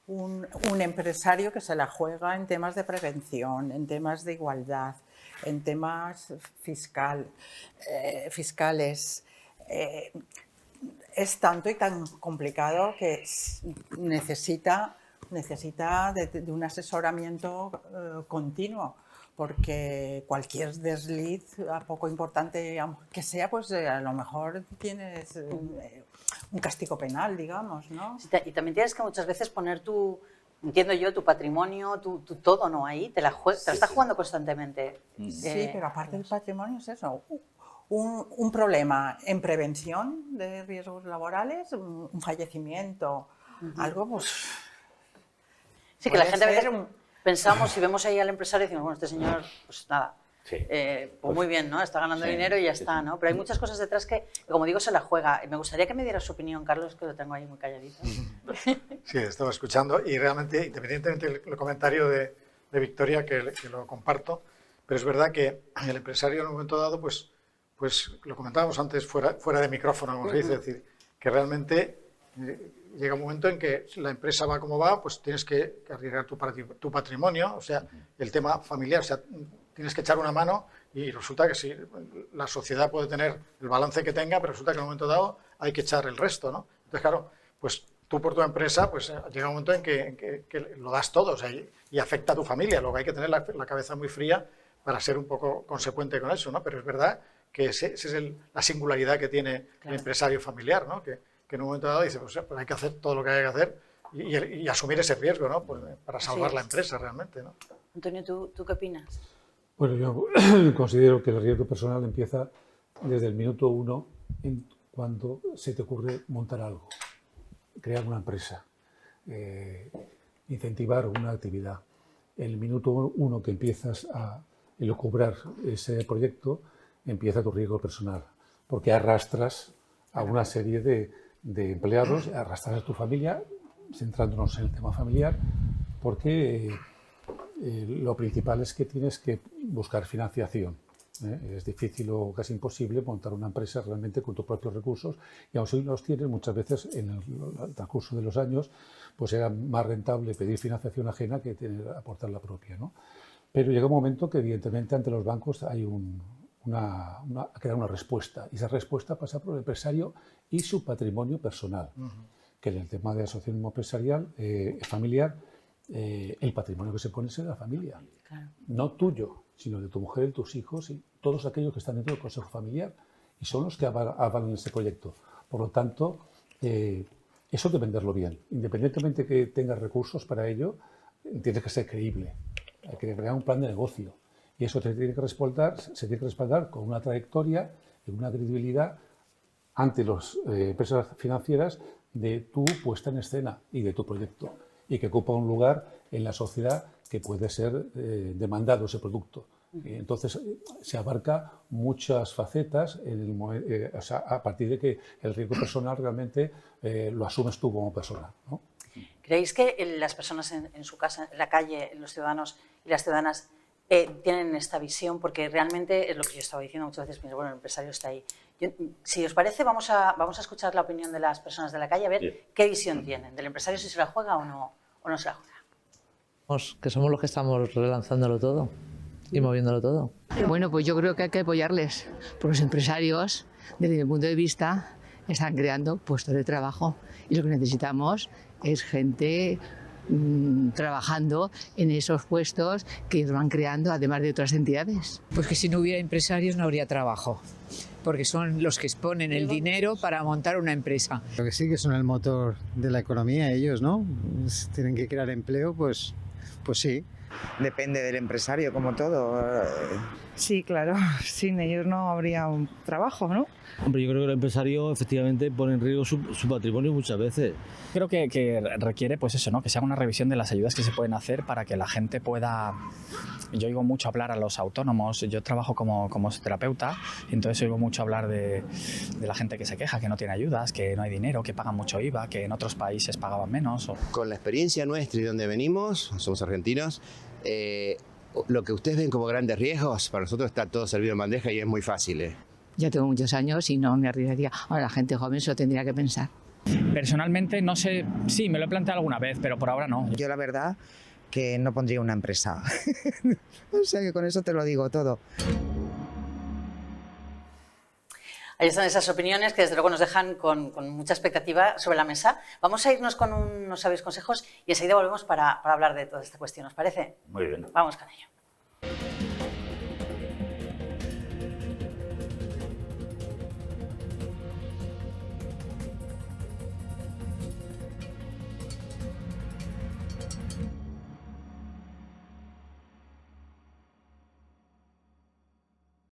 un empresario que se la juega en temas de prevención, en temas de igualdad, en temas fiscales. Es tanto y tan complicado que necesita de un asesoramiento continuo, porque cualquier desliz, a poco importante que sea, pues a lo mejor tienes un castigo penal, digamos, ¿no? Y también tienes que muchas veces poner entiendo yo, tu patrimonio, tu todo, ¿no? Ahí, te la estás jugando constantemente. Sí, pero aparte del patrimonio es eso. Un problema en prevención de riesgos laborales, un fallecimiento, algo pues... Sí, que la gente a veces ser pensamos y vemos ahí al empresario y decimos, bueno, este señor, pues nada, Sí. pues muy bien, ¿no? Está ganando dinero y ya está, ¿no? Pero hay muchas cosas detrás que, como digo, se la juega. Me gustaría que me dieras su opinión, Carlos, que lo tengo ahí muy calladito. Sí, estaba escuchando y realmente, independientemente del comentario de Victoria, que lo comparto, pero es verdad que el empresario en un momento dado, pues lo comentábamos antes fuera de micrófono, como se dice, es decir, que realmente llega un momento en que la empresa va como va, pues tienes que arriesgar tu patrimonio, o sea, el tema familiar, o sea, tienes que echar una mano y resulta que sí, la sociedad puede tener el balance que tenga, pero resulta que en un momento dado hay que echar el resto, ¿no? Entonces, claro, pues tú por tu empresa, pues llega un momento en que lo das todo, o sea, y afecta a tu familia, luego hay que tener la cabeza muy fría para ser un poco consecuente con eso, ¿no? Pero es verdad que esa es la singularidad que tiene el empresario familiar, ¿no? Que en un momento dado dice, pues hay que hacer todo lo que hay que hacer y asumir ese riesgo, ¿no? Pues, para salvar la empresa realmente, ¿no? Antonio, ¿tú qué opinas? Bueno, yo considero que el riesgo personal empieza desde el minuto 1 cuando se te ocurre montar algo, crear una empresa, incentivar una actividad. El minuto 1 que empiezas a elucubrar ese proyecto, empieza tu riesgo personal, porque arrastras a una serie de empleados, arrastras a tu familia, centrándonos en el tema familiar, porque lo principal es que tienes que buscar financiación. Es difícil o casi imposible montar una empresa realmente con tus propios recursos, y aun si los tienes, muchas veces en el transcurso de los años, pues era más rentable pedir financiación ajena que aportar la propia, ¿no? Pero llega un momento que evidentemente ante los bancos hay que dar una respuesta, y esa respuesta pasa por el empresario y su patrimonio personal, que en el tema de asociacionismo empresarial familiar, el patrimonio que se pone es de la familia, claro, no tuyo, sino de tu mujer y tus hijos y todos aquellos que están dentro del consejo familiar, y son los que avalan ese proyecto. Por lo tanto, eso hay que venderlo bien, independientemente que tengas recursos para ello, tienes que ser creíble, hay que crear un plan de negocio. Y eso se tiene que respaldar con una trayectoria y una credibilidad ante las empresas financieras de tu puesta en escena y de tu proyecto, y que ocupa un lugar en la sociedad que puede ser demandado ese producto. Entonces se abarca muchas facetas o sea, a partir de que el riesgo personal realmente lo asumes tú como persona, ¿no? ¿Creéis que las personas en su casa, en la calle, los ciudadanos y las ciudadanas tienen esta visión? Porque realmente es lo que yo estaba diciendo muchas veces, bueno, el empresario está ahí. Si os parece, vamos a escuchar la opinión de las personas de la calle, a ver qué visión tienen del empresario, si se la juega o no se la juega. Que somos los que estamos relanzándolo todo y moviéndolo todo. Bueno, pues yo creo que hay que apoyarles, porque los empresarios, desde mi punto de vista, están creando puestos de trabajo, y lo que necesitamos es gente trabajando en esos puestos que ellos van creando, además de otras entidades. Pues que si no hubiera empresarios no habría trabajo, porque son los que exponen el dinero para montar una empresa. Lo que sí, que son el motor de la economía ellos, ¿no? Tienen que crear empleo, pues sí. Depende del empresario, como todo. Sí, claro, sin ellos no habría un trabajo, ¿no? Hombre, yo creo que el empresario efectivamente pone en riesgo su patrimonio muchas veces. Creo que requiere, pues eso, ¿no? Que se haga una revisión de las ayudas que se pueden hacer para que la gente pueda... Yo oigo mucho hablar a los autónomos, yo trabajo como terapeuta, y entonces oigo mucho hablar de la gente que se queja, que no tiene ayudas, que no hay dinero, que pagan mucho IVA, que en otros países pagaban menos. Con la experiencia nuestra y donde venimos, somos argentinos, lo que ustedes ven como grandes riesgos, para nosotros está todo servido en bandeja y es muy fácil. Ya tengo muchos años y no me arriesgaría. Ahora la gente joven se lo tendría que pensar. Personalmente, no sé, sí, me lo he planteado alguna vez, pero por ahora no. Yo la verdad que no pondría una empresa. O sea que con eso te lo digo todo. Ahí están esas opiniones que desde luego nos dejan con mucha expectativa sobre la mesa. Vamos a irnos con unos sabios consejos y enseguida volvemos para hablar de toda esta cuestión, ¿os parece? Muy bien. Vamos con ello.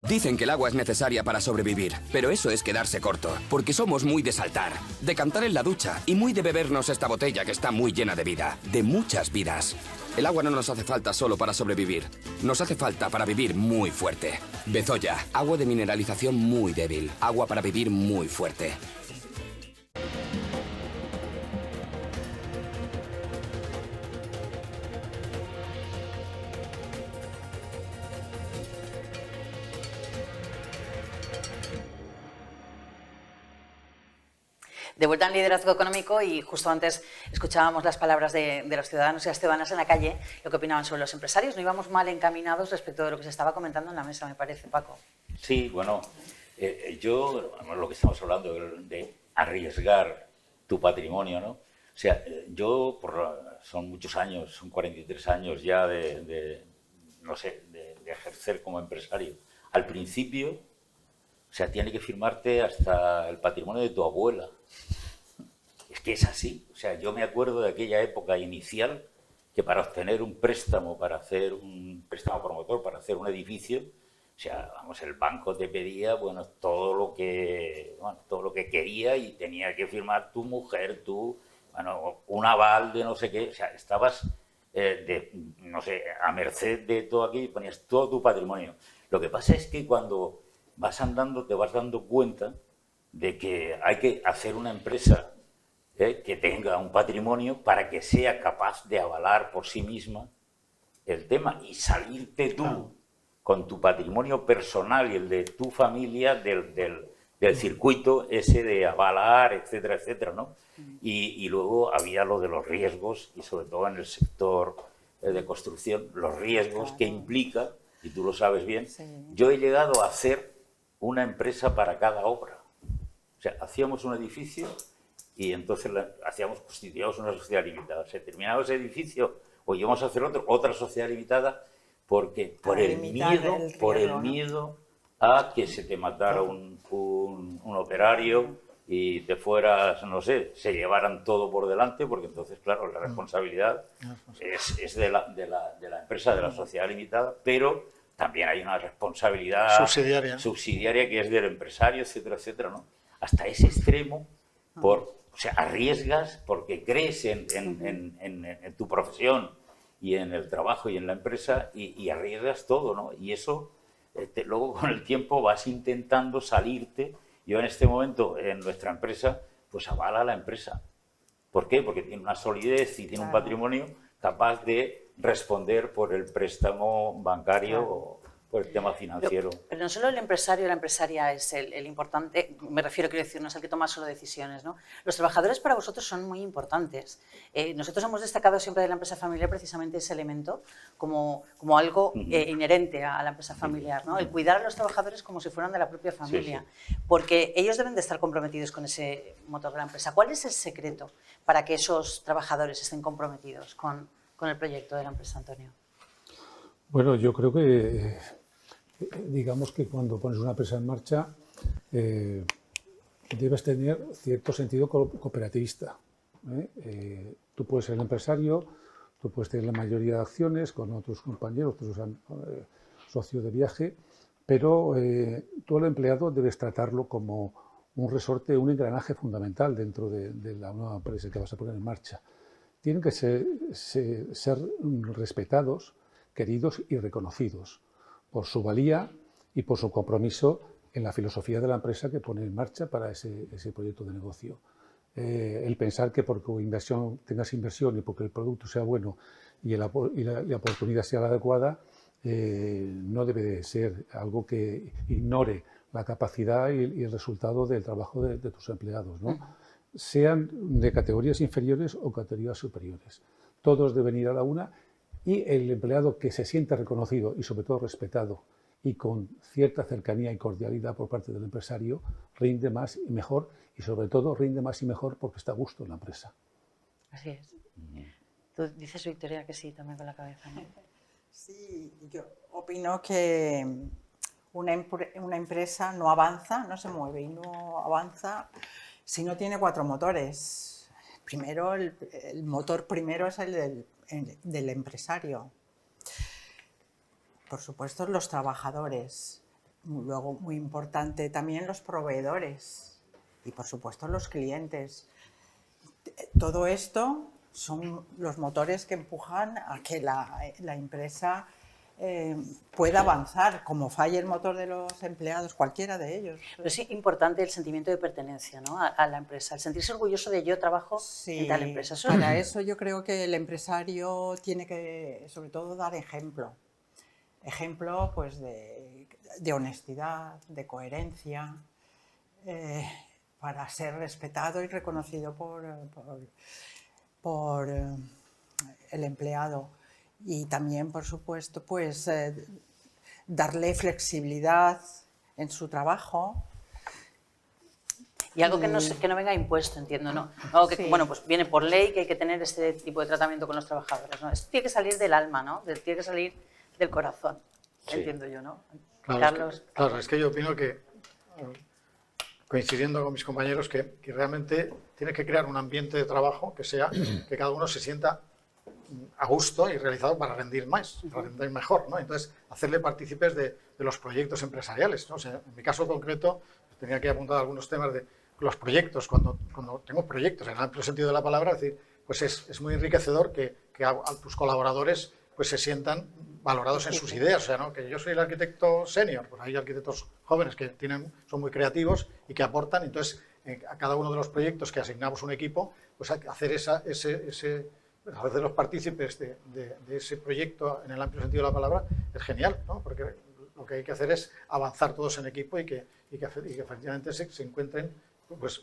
Dicen que el agua es necesaria para sobrevivir, pero eso es quedarse corto, porque somos muy de saltar, de cantar en la ducha y muy de bebernos esta botella que está muy llena de vida, de muchas vidas. El agua no nos hace falta solo para sobrevivir, nos hace falta para vivir muy fuerte. Bezoya, agua de mineralización muy débil, agua para vivir muy fuerte. De vuelta en Liderazgo Económico, y justo antes escuchábamos las palabras de los ciudadanos y las ciudadanas en la calle, lo que opinaban sobre los empresarios. No íbamos mal encaminados respecto de lo que se estaba comentando en la mesa, me parece, Paco. Sí, bueno, yo, lo que estamos hablando de arriesgar tu patrimonio, ¿no? O sea, yo, son muchos años, son 43 años ya no sé, de ejercer como empresario. Al principio, o sea, tiene que firmarte hasta el patrimonio de tu abuela. Es que es así. O sea, yo me acuerdo de aquella época inicial que para obtener un préstamo, para hacer un préstamo promotor, para hacer un edificio, o sea, vamos, el banco te pedía, bueno, todo lo que quería, y tenía que firmar tu mujer, bueno, un aval de no sé qué. O sea, estabas, no sé, a merced de todo aquí, y ponías todo tu patrimonio. Lo que pasa es que cuando vas andando te vas dando cuenta de que hay que hacer una empresa que tenga un patrimonio para que sea capaz de avalar por sí misma el tema y salirte tú con tu patrimonio personal y el de tu familia del circuito ese de avalar, etcétera, etcétera, ¿no? Y luego había lo de los riesgos, y sobre todo en el sector de construcción, los riesgos que implica, y tú lo sabes bien. Yo he llegado a hacer una empresa para cada obra. O sea, hacíamos un edificio y entonces constituíamos una sociedad limitada. Se terminaba ese edificio o íbamos a hacer otra sociedad limitada, porque por el miedo a que se te matara un operario y te fueras, no sé, se llevaran todo por delante, porque entonces, claro, la responsabilidad es de la empresa, de la sociedad limitada, pero también hay una responsabilidad subsidiaria que es del empresario, etcétera, etcétera, ¿no? Hasta ese extremo, o sea, arriesgas porque crees en tu profesión y en el trabajo y en la empresa, y arriesgas todo, ¿no? Y eso, luego con el tiempo vas intentando salirte. Yo en este momento, en nuestra empresa, pues avala a la empresa. ¿Por qué? Porque tiene una solidez y tiene un patrimonio capaz de responder por el préstamo bancario o por el tema financiero. Pero no solo el empresario o la empresaria es el importante, me refiero, quiero decir, no es el que toma solo decisiones, ¿no? Los trabajadores para vosotros son muy importantes. Nosotros hemos destacado siempre de la empresa familiar precisamente ese elemento como algo inherente a la empresa familiar, ¿no? El cuidar a los trabajadores como si fueran de la propia familia, porque ellos deben de estar comprometidos con ese motor de la empresa. ¿Cuál es el secreto para que esos trabajadores estén comprometidos con el proyecto de la empresa, Antonio? Bueno, yo creo que, digamos que cuando pones una empresa en marcha, debes tener cierto sentido cooperativista. Tú puedes ser el empresario, tú puedes tener la mayoría de acciones con otros compañeros, otros socios de viaje, pero tú al empleado debes tratarlo como un resorte, un engranaje fundamental dentro de la nueva empresa que vas a poner en marcha. Tienen que ser respetados, queridos y reconocidos por su valía y por su compromiso en la filosofía de la empresa que pone en marcha para ese proyecto de negocio. El pensar que porque tengas inversión y porque el producto sea bueno y la oportunidad sea la adecuada, no debe de ser algo que ignore la capacidad y el resultado del trabajo de tus empleados, ¿no? Sean de categorías inferiores o categorías superiores. Todos deben ir a la una, y el empleado que se sienta reconocido y sobre todo respetado y con cierta cercanía y cordialidad por parte del empresario rinde más y mejor, y sobre todo rinde más y mejor porque está a gusto en la empresa. Así es. Tú dices, Victoria, que sí, también con la cabeza, ¿no? Sí, yo opino que una empresa no avanza, no se mueve y no avanza si no tiene 4 motores. Primero, el motor primero es el del empresario. Por supuesto, los trabajadores. Luego, muy importante, también los proveedores. Y, por supuesto, los clientes. Todo esto son los motores que empujan a que la empresa pueda avanzar, como falle el motor de los empleados, cualquiera de ellos. Pero es importante el sentimiento de pertenencia, ¿no?, a la empresa, el sentirse orgulloso de yo trabajo en tal empresa. Para eso yo creo que el empresario tiene que, sobre todo, dar ejemplo. Ejemplo pues, de honestidad, de coherencia, para ser respetado y reconocido por el empleado. Y también, por supuesto, pues darle flexibilidad en su trabajo. Y algo que no venga impuesto, entiendo, ¿no? Algo que, bueno, pues viene por ley que hay que tener este tipo de tratamiento con los trabajadores, ¿no? Esto tiene que salir del alma, ¿no? Tiene que salir del corazón, entiendo yo, ¿no? Claro, Carlos. Es que yo opino que, coincidiendo con mis compañeros, que realmente tiene que crear un ambiente de trabajo que sea que cada uno se sienta a gusto y realizado para rendir más, para rendir mejor, ¿no? Entonces, hacerle partícipes de los proyectos empresariales, ¿no? O sea, en mi caso concreto, tenía que apuntar algunos temas de los proyectos, cuando tengo proyectos, en el amplio sentido de la palabra, es decir, pues es muy enriquecedor que a tus colaboradores pues se sientan valorados en sus ideas, o sea, ¿no? Que yo soy el arquitecto senior, pues hay arquitectos jóvenes que son muy creativos y que aportan, entonces a cada uno de los proyectos que asignamos un equipo, pues hacer los partícipes de ese proyecto en el amplio sentido de la palabra es genial, ¿no? Porque lo que hay que hacer es avanzar todos en equipo y que efectivamente se encuentren pues,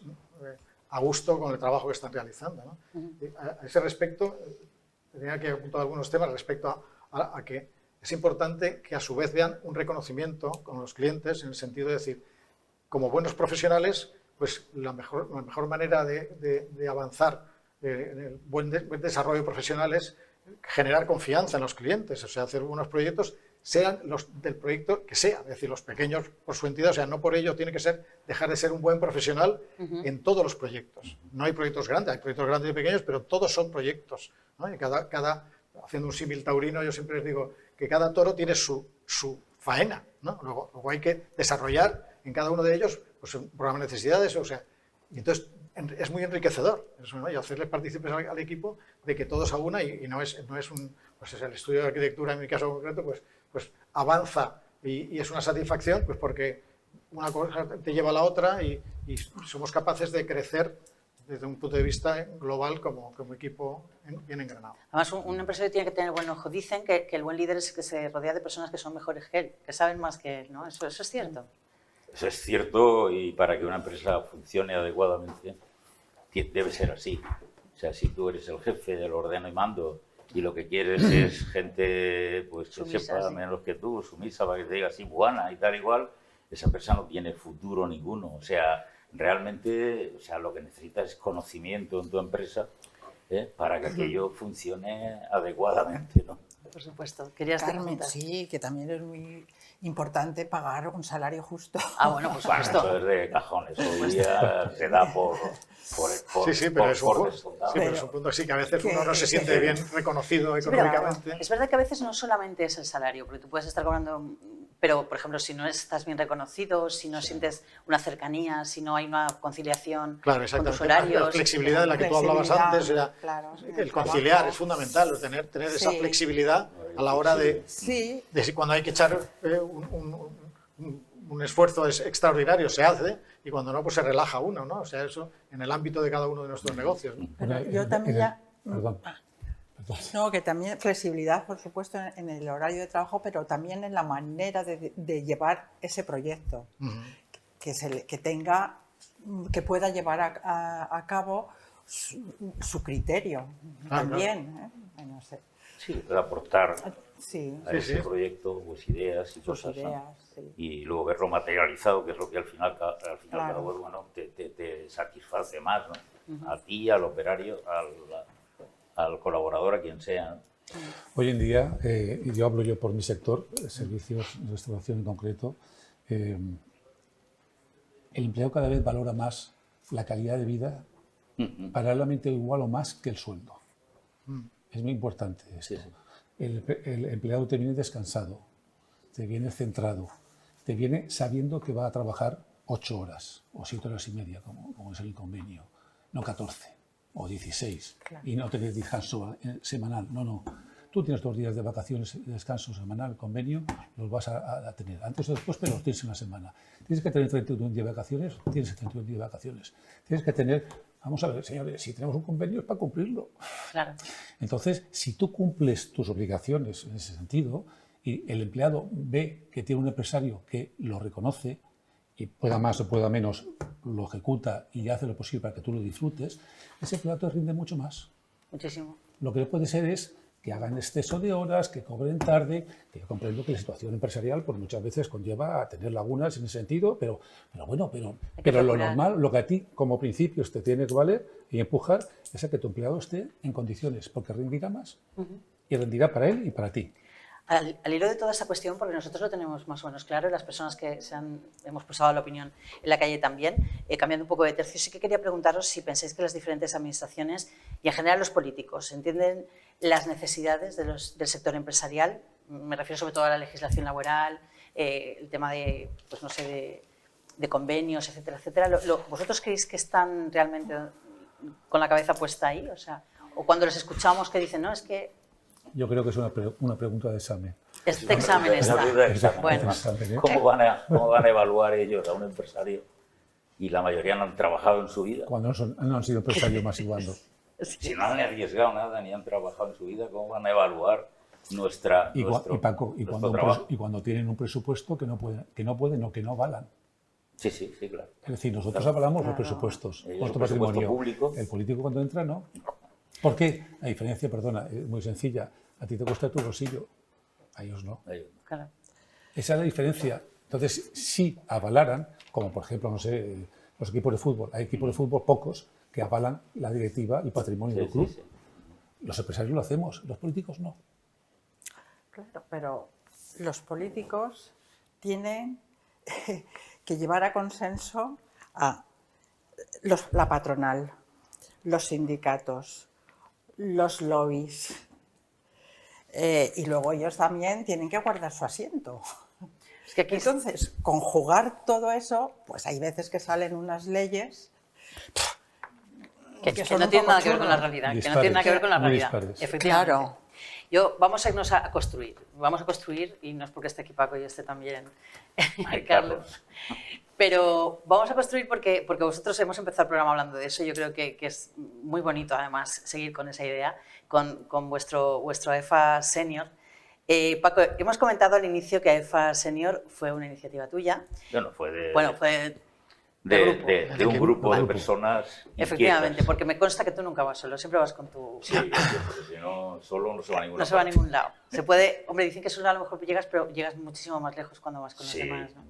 a gusto con el trabajo que están realizando, ¿no? A ese respecto, tenía que apuntar algunos temas respecto a que es importante que a su vez vean un reconocimiento con los clientes en el sentido de decir, como buenos profesionales, pues la mejor manera de avanzar en el buen desarrollo profesional es generar confianza en los clientes, o sea, hacer buenos proyectos, sean los del proyecto que sea, es decir, los pequeños por su entidad, o sea, no por ello tiene que dejar de ser un buen profesional en todos los proyectos. No hay proyectos grandes y pequeños, pero todos son proyectos, ¿no? Y haciendo un símil taurino, yo siempre les digo que cada toro tiene su faena, ¿no? Luego hay que desarrollar en cada uno de ellos pues, un programa de necesidades, o sea, y entonces es muy enriquecedor eso, ¿no? Y hacerles partícipes al equipo de que todos a una y no es pues es el estudio de arquitectura en mi caso concreto, pues avanza y es una satisfacción, pues porque una cosa te lleva a la otra y somos capaces de crecer desde un punto de vista global como equipo bien engranado. Además, un empresario tiene que tener buen ojo. Dicen que el buen líder es que se rodea de personas que son mejores que él, que saben más que él, ¿no? ¿Eso es cierto? Eso es cierto, y para que una empresa funcione adecuadamente debe ser así. O sea, si tú eres el jefe del ordeno y mando y lo que quieres es gente pues, que Sumisa, sepa menos que tú, sumisa, para que te diga así, buena y tal igual, esa empresa no tiene futuro ninguno. O sea, realmente, o sea, lo que necesitas es conocimiento en tu empresa para que aquello funcione adecuadamente, ¿no? Por supuesto. ¿Querías Carmen, sí, que también es muy importante pagar un salario justo. Ah, bueno, por supuesto. Eso es de cajones. Hoy día se da por sí, pero es un punto así, que a veces uno no se siente bien reconocido económicamente. Es verdad que a veces no solamente es el salario, porque tú puedes estar cobrando, pero, por ejemplo, si no estás bien reconocido, si no sientes una cercanía, si no hay una conciliación con tus horarios. La flexibilidad de la que tú hablabas antes, el conciliar es fundamental, tener esa flexibilidad a la hora de cuando hay que echar un esfuerzo extraordinario se hace y cuando no, pues se relaja uno, ¿no? O sea, eso en el ámbito de cada uno de nuestros negocios, ¿no? Pero yo también Perdón. No, que también flexibilidad, por supuesto, en el horario de trabajo, pero también en la manera de llevar ese proyecto, que pueda llevar a cabo su criterio también. No sé. Sí, puede aportar a ese sí. proyecto pues, ideas y cosas, ¿no? Y luego verlo materializado, que es lo que al final bueno, te satisface más, ¿no? A ti, al operario, al colaborador, a quien sea, ¿no? Hoy en día, y yo hablo por mi sector, servicios de restauración en concreto, el empleado cada vez valora más la calidad de vida, paralelamente igual o más que el sueldo. Es muy importante esto. El empleado te viene descansado, te viene centrado, te viene sabiendo que va a trabajar 8 horas o 7 horas y media, como es el convenio, no 14 o 16, y no tener descanso semanal. No. Tú tienes 2 días de vacaciones, de descanso semanal, convenio, los vas a tener antes o después, pero los tienes en la semana. Tienes que tener 31 días de vacaciones, tienes 31 días de vacaciones. Tienes que tener, vamos a ver, señores, si tenemos un convenio es para cumplirlo. Claro. Entonces, si tú cumples tus obligaciones en ese sentido, y el empleado ve que tiene un empresario que lo reconoce, y pueda más o pueda menos, lo ejecuta y hace lo posible para que tú lo disfrutes, ese empleado te rinde mucho más. Muchísimo. Lo que puede ser es que hagan exceso de horas, que cobren tarde, que yo comprendo que la situación empresarial pues muchas veces conlleva a tener lagunas en ese sentido, pero lo normal, lo que a ti como principios te tiene que valer y empujar es a que tu empleado esté en condiciones, porque rendirá más y rendirá para él y para ti. Al hilo de toda esta cuestión, porque nosotros lo tenemos más o menos claro, y las personas que hemos posado la opinión en la calle también, cambiando un poco de tercio, sí que quería preguntaros si pensáis que las diferentes administraciones y en general los políticos entienden las necesidades del sector empresarial. Me refiero sobre todo a la legislación laboral, el tema de, pues no sé, de convenios, etcétera, etcétera. ¿Vosotros creéis que están realmente con la cabeza puesta ahí? O cuando les escuchamos que dicen, no, es que... Yo creo que es una pregunta de examen. Este examen está. Bueno. ¿Cómo van a evaluar ellos a un empresario? Y la mayoría no han trabajado en su vida. Cuando no han sido empresarios más igual. Si no han arriesgado nada ni han trabajado en su vida, ¿cómo van a evaluar nuestro trabajo? Y cuando tienen un presupuesto que no avalan. Sí, claro. Es decir, nosotros avalamos los presupuestos, nuestro patrimonio. Público. El político cuando entra, no. ¿Por qué? La diferencia, perdona, es muy sencilla. A ti te cuesta tu bolsillo, a ellos no. Claro. Esa es la diferencia. Entonces, si avalaran, como por ejemplo, no sé, los equipos de fútbol, hay equipos de fútbol pocos que avalan la directiva, el patrimonio del club. Los empresarios lo hacemos, los políticos no. Claro, pero los políticos tienen que llevar a consenso a la patronal, los sindicatos, los lobbies, y luego ellos también tienen que guardar su asiento. Es que aquí... Entonces, conjugar todo eso, pues hay veces que salen unas leyes que no tienen nada que ver con la realidad, efectivamente. Claro. Vamos a irnos a construir, y no es porque esté aquí Paco y esté también Carlos. Pero vamos a construir porque vosotros hemos empezado el programa hablando de eso. Yo creo que es muy bonito, además, seguir con esa idea, con vuestro AEFA Senior. Paco, hemos comentado al inicio que AEFA Senior fue una iniciativa tuya. Fue de un grupo de personas. Efectivamente, inquietas. porque me consta que tú nunca vas solo, siempre vas con tu... Sí, porque si no, solo no se va a ningún lado. No se va a ningún lado. Se puede, hombre, dicen que solo a lo mejor llegas, pero llegas muchísimo más lejos cuando vas con los demás, ¿no?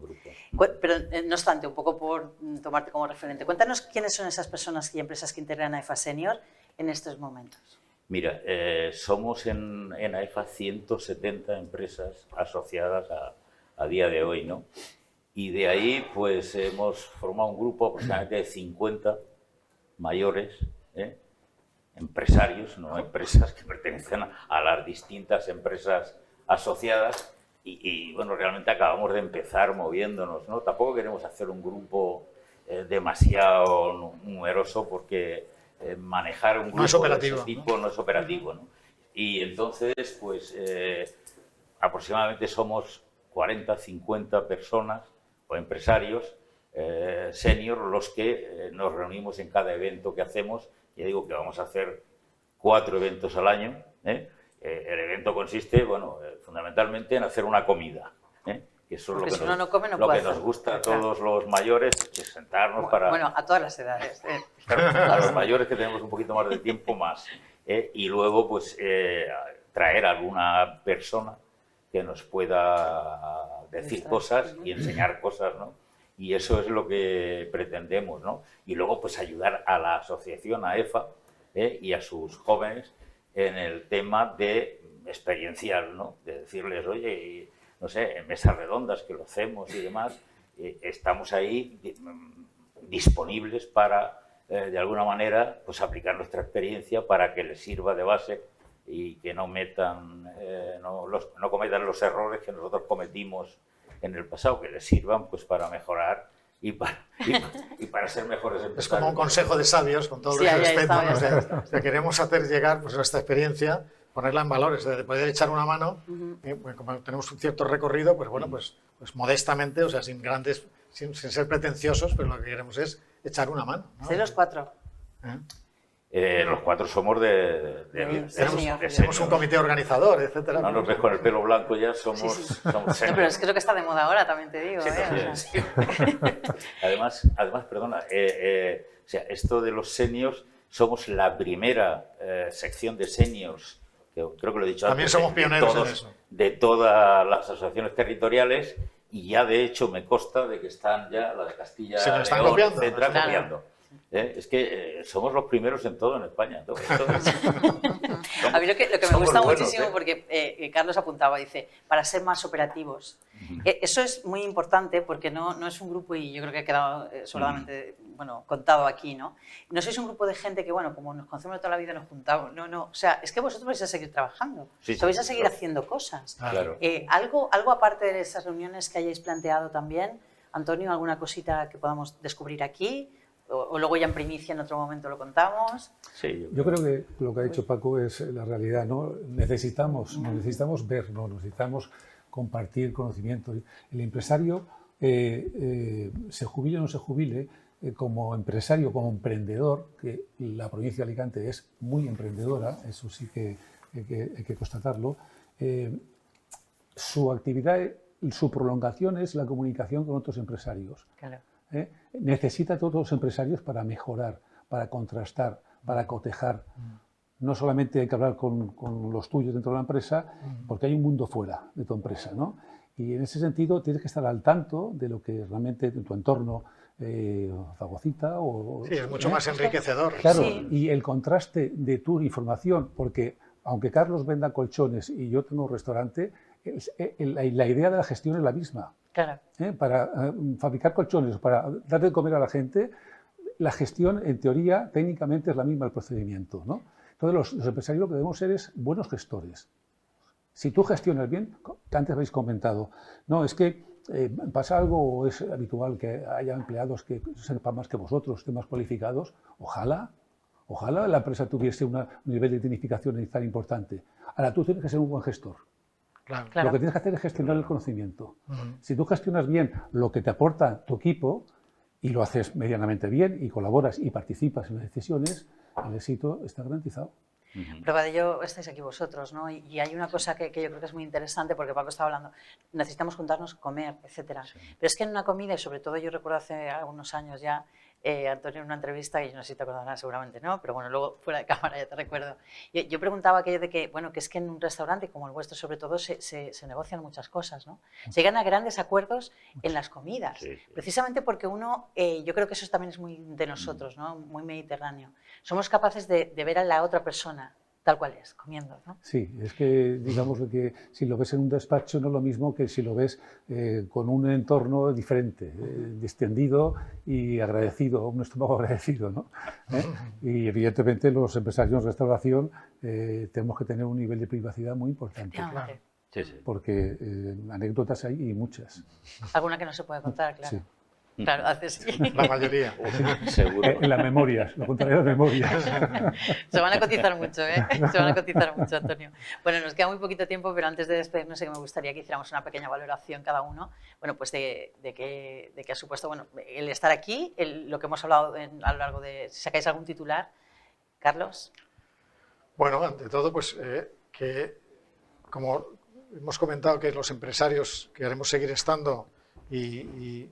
Pero no obstante, un poco por tomarte como referente, cuéntanos quiénes son esas personas y empresas que integran AEFA Senior en estos momentos. Mira, somos en AEFA 170 empresas asociadas a día de hoy, ¿no? Y de ahí, pues, hemos formado un grupo aproximadamente de 50 mayores, empresarios, no empresas que pertenecen a las distintas empresas asociadas. Y bueno, realmente acabamos de empezar moviéndonos, ¿no? Tampoco queremos hacer un grupo demasiado numeroso porque manejar un grupo de ese tipo no es operativo, ¿no? Y entonces, pues, aproximadamente somos 40, 50 personas o empresarios senior los que nos reunimos en cada evento que hacemos. Ya digo que vamos a hacer 4 eventos al año. El evento consiste, bueno, fundamentalmente en hacer una comida, que eso es lo que nos gusta a todos los mayores, es sentarnos para... Bueno, a todas las edades. A los mayores que tenemos un poquito más de tiempo más. Y luego, pues, traer a alguna persona que nos pueda decir cosas y enseñar cosas, ¿no? Y eso es lo que pretendemos, ¿no? Y luego, pues, ayudar a la asociación AEFA y a sus jóvenes en el tema de experiencial, ¿no? De decirles, oye, no sé, en mesas redondas que lo hacemos y demás, estamos ahí disponibles para, de alguna manera, pues aplicar nuestra experiencia para que les sirva de base y que no no cometan los errores que nosotros cometimos en el pasado, que les sirvan pues para mejorar y para ser mejores empresarios. Es como un consejo de sabios, con todo el respeto. ¿No? O sea, queremos hacer llegar pues, nuestra experiencia, ponerla en valores, de poder echar una mano. Pues, como tenemos un cierto recorrido, pues bueno, pues modestamente, o sea, sin ser pretenciosos, pero lo que queremos es echar una mano, ¿no? ¿Sois los 4? Los 4 somos tenemos un comité organizador, etcétera. No nos ves con el pelo blanco ya, somos No, pero es que es lo que está de moda ahora, también te digo. Sí. Además, perdona, o sea, esto de los seniors, somos la primera sección de seniors, que creo que lo he dicho también antes, somos pioneros en eso. De todas las asociaciones territoriales, y ya de hecho me consta de que están ya la de Castilla se lo están León, copiando. etcétera, copiando. Es que somos los primeros en todo en España. A mí lo que me gusta muchísimo, porque Carlos apuntaba, dice, para ser más operativos. Eso es muy importante porque no es un grupo, y yo creo que ha quedado solamente contado aquí, ¿no? No sois un grupo de gente que, bueno, como nos conocemos toda la vida, nos juntamos. No, o sea, es que vosotros vais a seguir trabajando, vais a seguir haciendo cosas. Claro. Algo aparte de esas reuniones que hayáis planteado también, Antonio, alguna cosita que podamos descubrir aquí, o luego ya en primicia en otro momento lo contamos. Sí, yo creo que lo que ha dicho Paco es la realidad, ¿no? Necesitamos vernos, necesitamos compartir conocimiento. El empresario, se jubile o no se jubile, como empresario, como emprendedor, que la provincia de Alicante es muy emprendedora, eso sí que hay que constatarlo, su actividad, su prolongación es la comunicación con otros empresarios. Claro. Necesita a todos los empresarios para mejorar, para contrastar, para cotejar. No solamente hay que hablar con los tuyos dentro de la empresa, porque hay un mundo fuera de tu empresa, ¿no? Y en ese sentido tienes que estar al tanto de lo que realmente en tu entorno fagocita sí, es mucho más enriquecedor. Claro, y el contraste de tu información, porque aunque Carlos venda colchones y yo tengo un restaurante, la idea de la gestión es la misma. Claro. Para fabricar colchones, para dar de comer a la gente, la gestión, en teoría, técnicamente es la misma el procedimiento, ¿no? Entonces, los empresarios lo que debemos ser es buenos gestores. Si tú gestionas bien, que antes habéis comentado, no, es que pasa algo, o es habitual que haya empleados que sepan más que vosotros, estén más cualificados, ojalá la empresa tuviese un nivel de dignificación tan importante. Ahora, tú tienes que ser un buen gestor. Claro. Lo que tienes que hacer es gestionar el conocimiento. Si tú gestionas bien lo que te aporta tu equipo y lo haces medianamente bien y colaboras y participas en las decisiones, el éxito está garantizado. Prueba de ello estáis aquí vosotros, ¿no? Y hay una cosa que yo creo que es muy interesante, porque Paco estaba hablando, necesitamos juntarnos, comer, etcétera. Pero es que en una comida, y sobre todo yo recuerdo hace algunos años ya, Antonio, en una entrevista, y no sé si te acordarás, seguramente no, pero bueno, luego fuera de cámara ya te recuerdo. Yo preguntaba aquello de que, bueno, que es que en un restaurante como el vuestro, sobre todo, se negocian muchas cosas, ¿no? Se llegan a grandes acuerdos en las comidas, precisamente porque uno, yo creo que eso también es muy de nosotros, ¿no? Muy mediterráneo. Somos capaces de ver a la otra persona tal cual es, comiendo, ¿no? Sí, es que digamos que si lo ves en un despacho no es lo mismo que si lo ves con un entorno diferente, distendido y agradecido, un estómago agradecido, ¿no? Y evidentemente los empresarios de restauración tenemos que tener un nivel de privacidad muy importante. Claro. Porque anécdotas hay y muchas. Alguna que no se puede contar, claro. Sí. Claro, haces la mayoría. Seguro. En las memorias, lo contaré en las memorias. Se van a cotizar mucho, ¿eh? Se van a cotizar mucho, Antonio. Bueno, nos queda muy poquito tiempo, pero antes de despedirnos, me gustaría que hiciéramos una pequeña valoración cada uno, bueno, pues de qué ha supuesto, bueno, el estar aquí, lo que hemos hablado a lo largo de, si sacáis algún titular. Carlos. Bueno, ante todo, pues que como hemos comentado que los empresarios queremos seguir estando y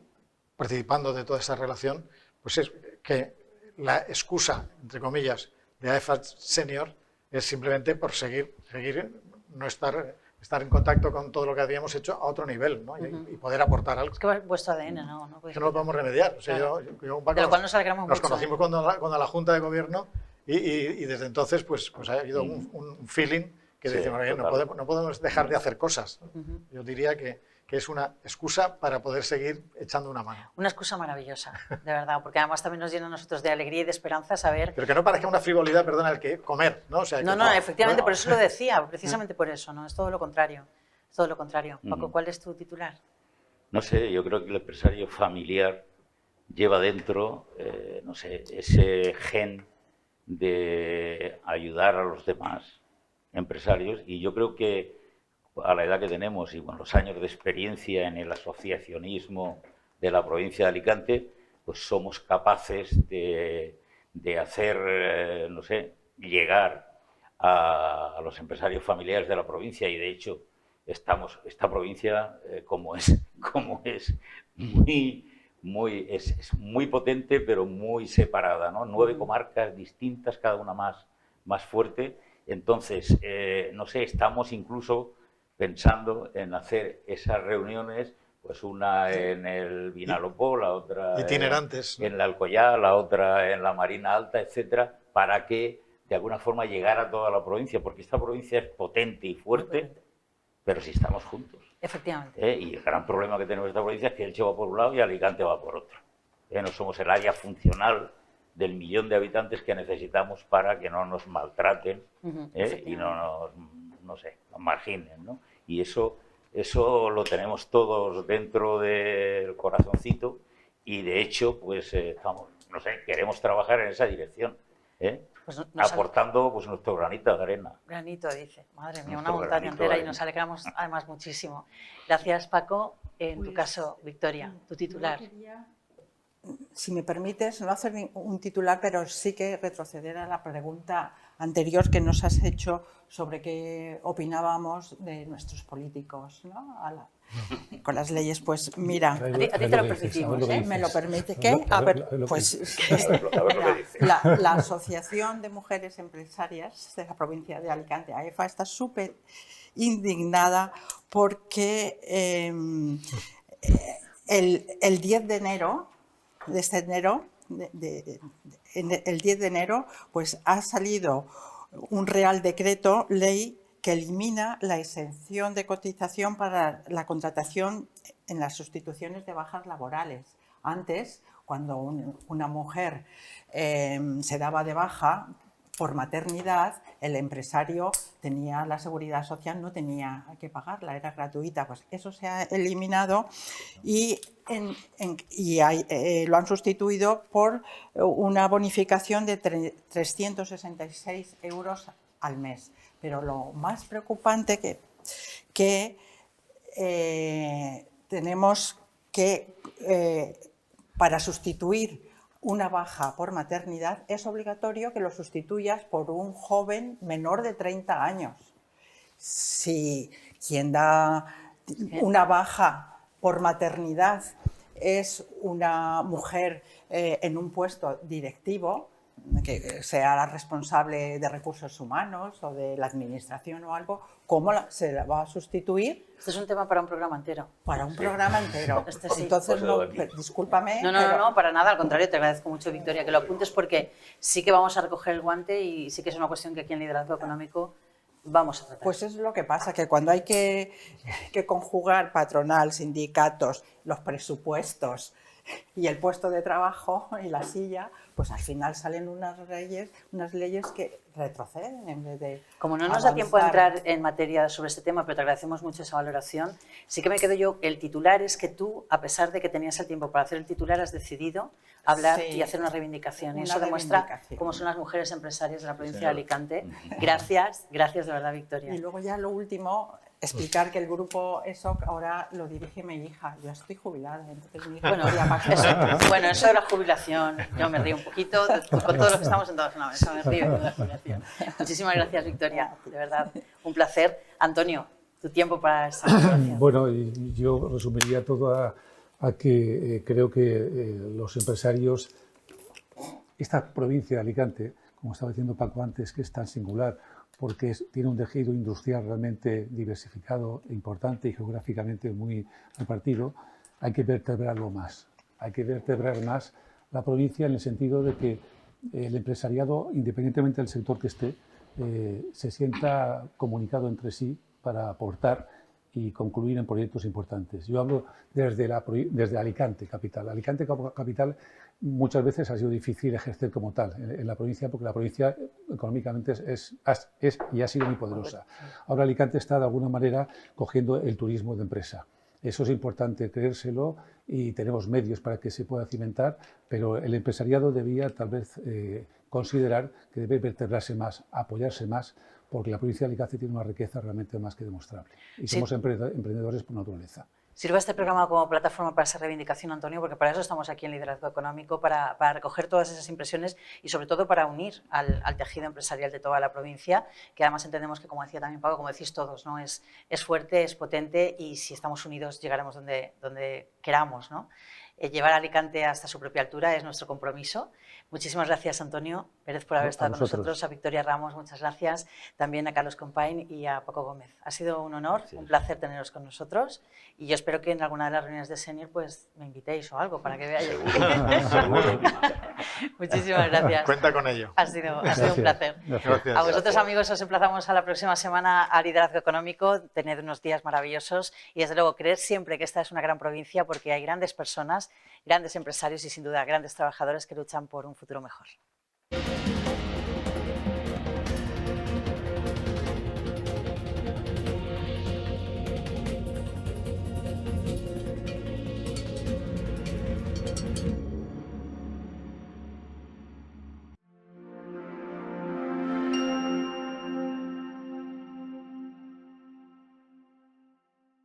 participando de toda esta relación, pues es que la excusa, entre comillas, de AEFAT Senior es simplemente por seguir no estar en contacto con todo lo que habíamos hecho a otro nivel, ¿no? Y poder aportar algo. Es que vuestro ADN, ¿no? Que no lo podemos remediar. O sea, claro. yo, Paco, de lo cual nos alegramos nos mucho. Conocimos cuando la Junta de Gobierno Y desde entonces pues ha habido un feeling que Sí, dice, "Bueno, no podemos dejar de hacer cosas". Yo diría que es una excusa para poder seguir echando una mano. Una excusa maravillosa, de verdad, porque además también nos llena a nosotros de alegría y de esperanza saber... Pero que no parezca una frivolidad, perdona, el que comer, ¿no? O sea, No, efectivamente, por eso lo decía, precisamente por eso, ¿no? Es todo lo contrario, es todo lo contrario. Paco, ¿cuál es tu titular? No sé, yo creo que el empresario familiar lleva dentro, no sé, ese gen de ayudar a los demás empresarios, y yo creo que a la edad que tenemos y con los años de experiencia en el asociacionismo de la provincia de Alicante, pues somos capaces de hacer, no sé, llegar a los empresarios familiares de la provincia, y de hecho esta provincia, como es muy potente, pero muy separada, ¿no? 9 comarcas distintas, cada una más fuerte. Entonces, no sé, estamos incluso pensando en hacer esas reuniones, pues una en el Vinalopó, la otra itinerantes, en la Alcoyá, la otra en la Marina Alta, etcétera, para que de alguna forma llegara a toda la provincia, porque esta provincia es potente y fuerte, pero si estamos juntos. Efectivamente. Y el gran problema que tenemos en esta provincia es que Elche va por un lado y Alicante va por otro. No somos el área funcional del 1.000.000 de habitantes que necesitamos para que no nos maltraten y no nos marginen, ¿no? Y eso lo tenemos todos dentro del corazoncito, y de hecho pues no sé, queremos trabajar en esa dirección, pues aportando pues nuestro granito de arena. Granito, dice, madre mía, una montaña entera, y nos alegramos además muchísimo. Gracias, Paco. En tu caso, Victoria, tu titular. Si me permites, no hacer un titular, pero sí que retroceder a la pregunta anterior que nos has hecho sobre qué opinábamos de nuestros políticos, ¿no? Con las leyes. Pues mira, a ti te lo permitimos, ¿eh? ¿Me lo permite? ¿Qué? A ver, pues la Asociación de Mujeres Empresarias de la provincia de Alicante, AEFA, está súper indignada porque el 10 de enero de este enero, el 10 de enero, pues ha salido un Real Decreto Ley que elimina la exención de cotización para la contratación en las sustituciones de bajas laborales. Antes, cuando una mujer se daba de baja por maternidad, el empresario tenía la seguridad social, no tenía que pagarla, era gratuita. Pues eso se ha eliminado y lo han sustituido por una bonificación de 366 euros al mes. Pero lo más preocupante que tenemos que, para sustituir una baja por maternidad, es obligatorio que lo sustituyas por un joven menor de 30 años. Si quien da una baja por maternidad es una mujer en un puesto directivo, que sea la responsable de recursos humanos o de la administración o algo, ¿cómo se la va a sustituir? Este es un tema para un programa entero. Para un programa entero. Este sí. Entonces, discúlpame. No, para nada, al contrario, te agradezco mucho, Victoria, que lo apuntes, porque sí que vamos a recoger el guante y sí que es una cuestión que aquí en Liderazgo Económico vamos a tratar. Pues es lo que pasa, que cuando hay que conjugar patronal, sindicatos, los presupuestos y el puesto de trabajo y la silla, pues al final salen unas leyes que retroceden en vez de Como no nos da tiempo a entrar en materia sobre este tema, pero te agradecemos mucho esa valoración, sí que me quedo yo, el titular es que tú, a pesar de que tenías el tiempo para hacer el titular, has decidido hablar y hacer una reivindicación. Y eso demuestra cómo son las mujeres empresarias de la provincia de Alicante. Gracias de verdad, Victoria. Y luego ya lo último, explicar que el grupo ESOC ahora lo dirige mi hija. Yo estoy jubilada, entonces mi hija bueno, eso de la jubilación, yo me río un poquito, con todos los que estamos sentados en la mesa, me río de la jubilación. Muchísimas gracias, Victoria, de verdad, un placer. Antonio, tu tiempo para esta conversación. Bueno, yo resumiría todo a que creo que los empresarios, esta provincia de Alicante, como estaba diciendo Paco antes, que es tan singular, porque tiene un tejido industrial realmente diversificado e importante y geográficamente muy repartido, hay que vertebrarlo más. Hay que vertebrar más la provincia en el sentido de que el empresariado, independientemente del sector que esté, se sienta comunicado entre sí para aportar y concluir en proyectos importantes. Yo hablo desde Alicante Capital. Alicante Capital muchas veces ha sido difícil ejercer como tal en la provincia, porque la provincia económicamente es y ha sido muy poderosa. Ahora Alicante está de alguna manera cogiendo el turismo de empresa. Eso es importante creérselo y tenemos medios para que se pueda cimentar, pero el empresariado debía tal vez considerar que debe vertebrarse más, apoyarse más, porque la provincia de Alicante tiene una riqueza realmente más que demostrable. Y somos emprendedores por naturaleza. Sirva este programa como plataforma para esa reivindicación, Antonio, porque para eso estamos aquí en Liderazgo Económico, para recoger todas esas impresiones y sobre todo para unir al tejido empresarial de toda la provincia, que además entendemos que, como decía también Paco, como decís todos, ¿no? es fuerte, es potente y si estamos unidos llegaremos donde queramos, ¿no? Llevar a Alicante hasta su propia altura es nuestro compromiso. Muchísimas gracias, Antonio Pérez, por haber estado con nosotros, a Victoria Ramos, muchas gracias, también a Carlos Compain y a Paco Gómez. Ha sido un honor, un placer teneros con nosotros y yo espero que en alguna de las reuniones de Senior pues me invitéis o algo para que veáis. Seguro. Muchísimas gracias. Cuenta con ello. Ha sido un placer. Gracias. A vosotros, amigos, os emplazamos a la próxima semana a Liderazgo Económico. Tened unos días maravillosos y, desde luego, creer siempre que esta es una gran provincia porque hay grandes personas, grandes empresarios y, sin duda, grandes trabajadores que luchan por un futuro mejor.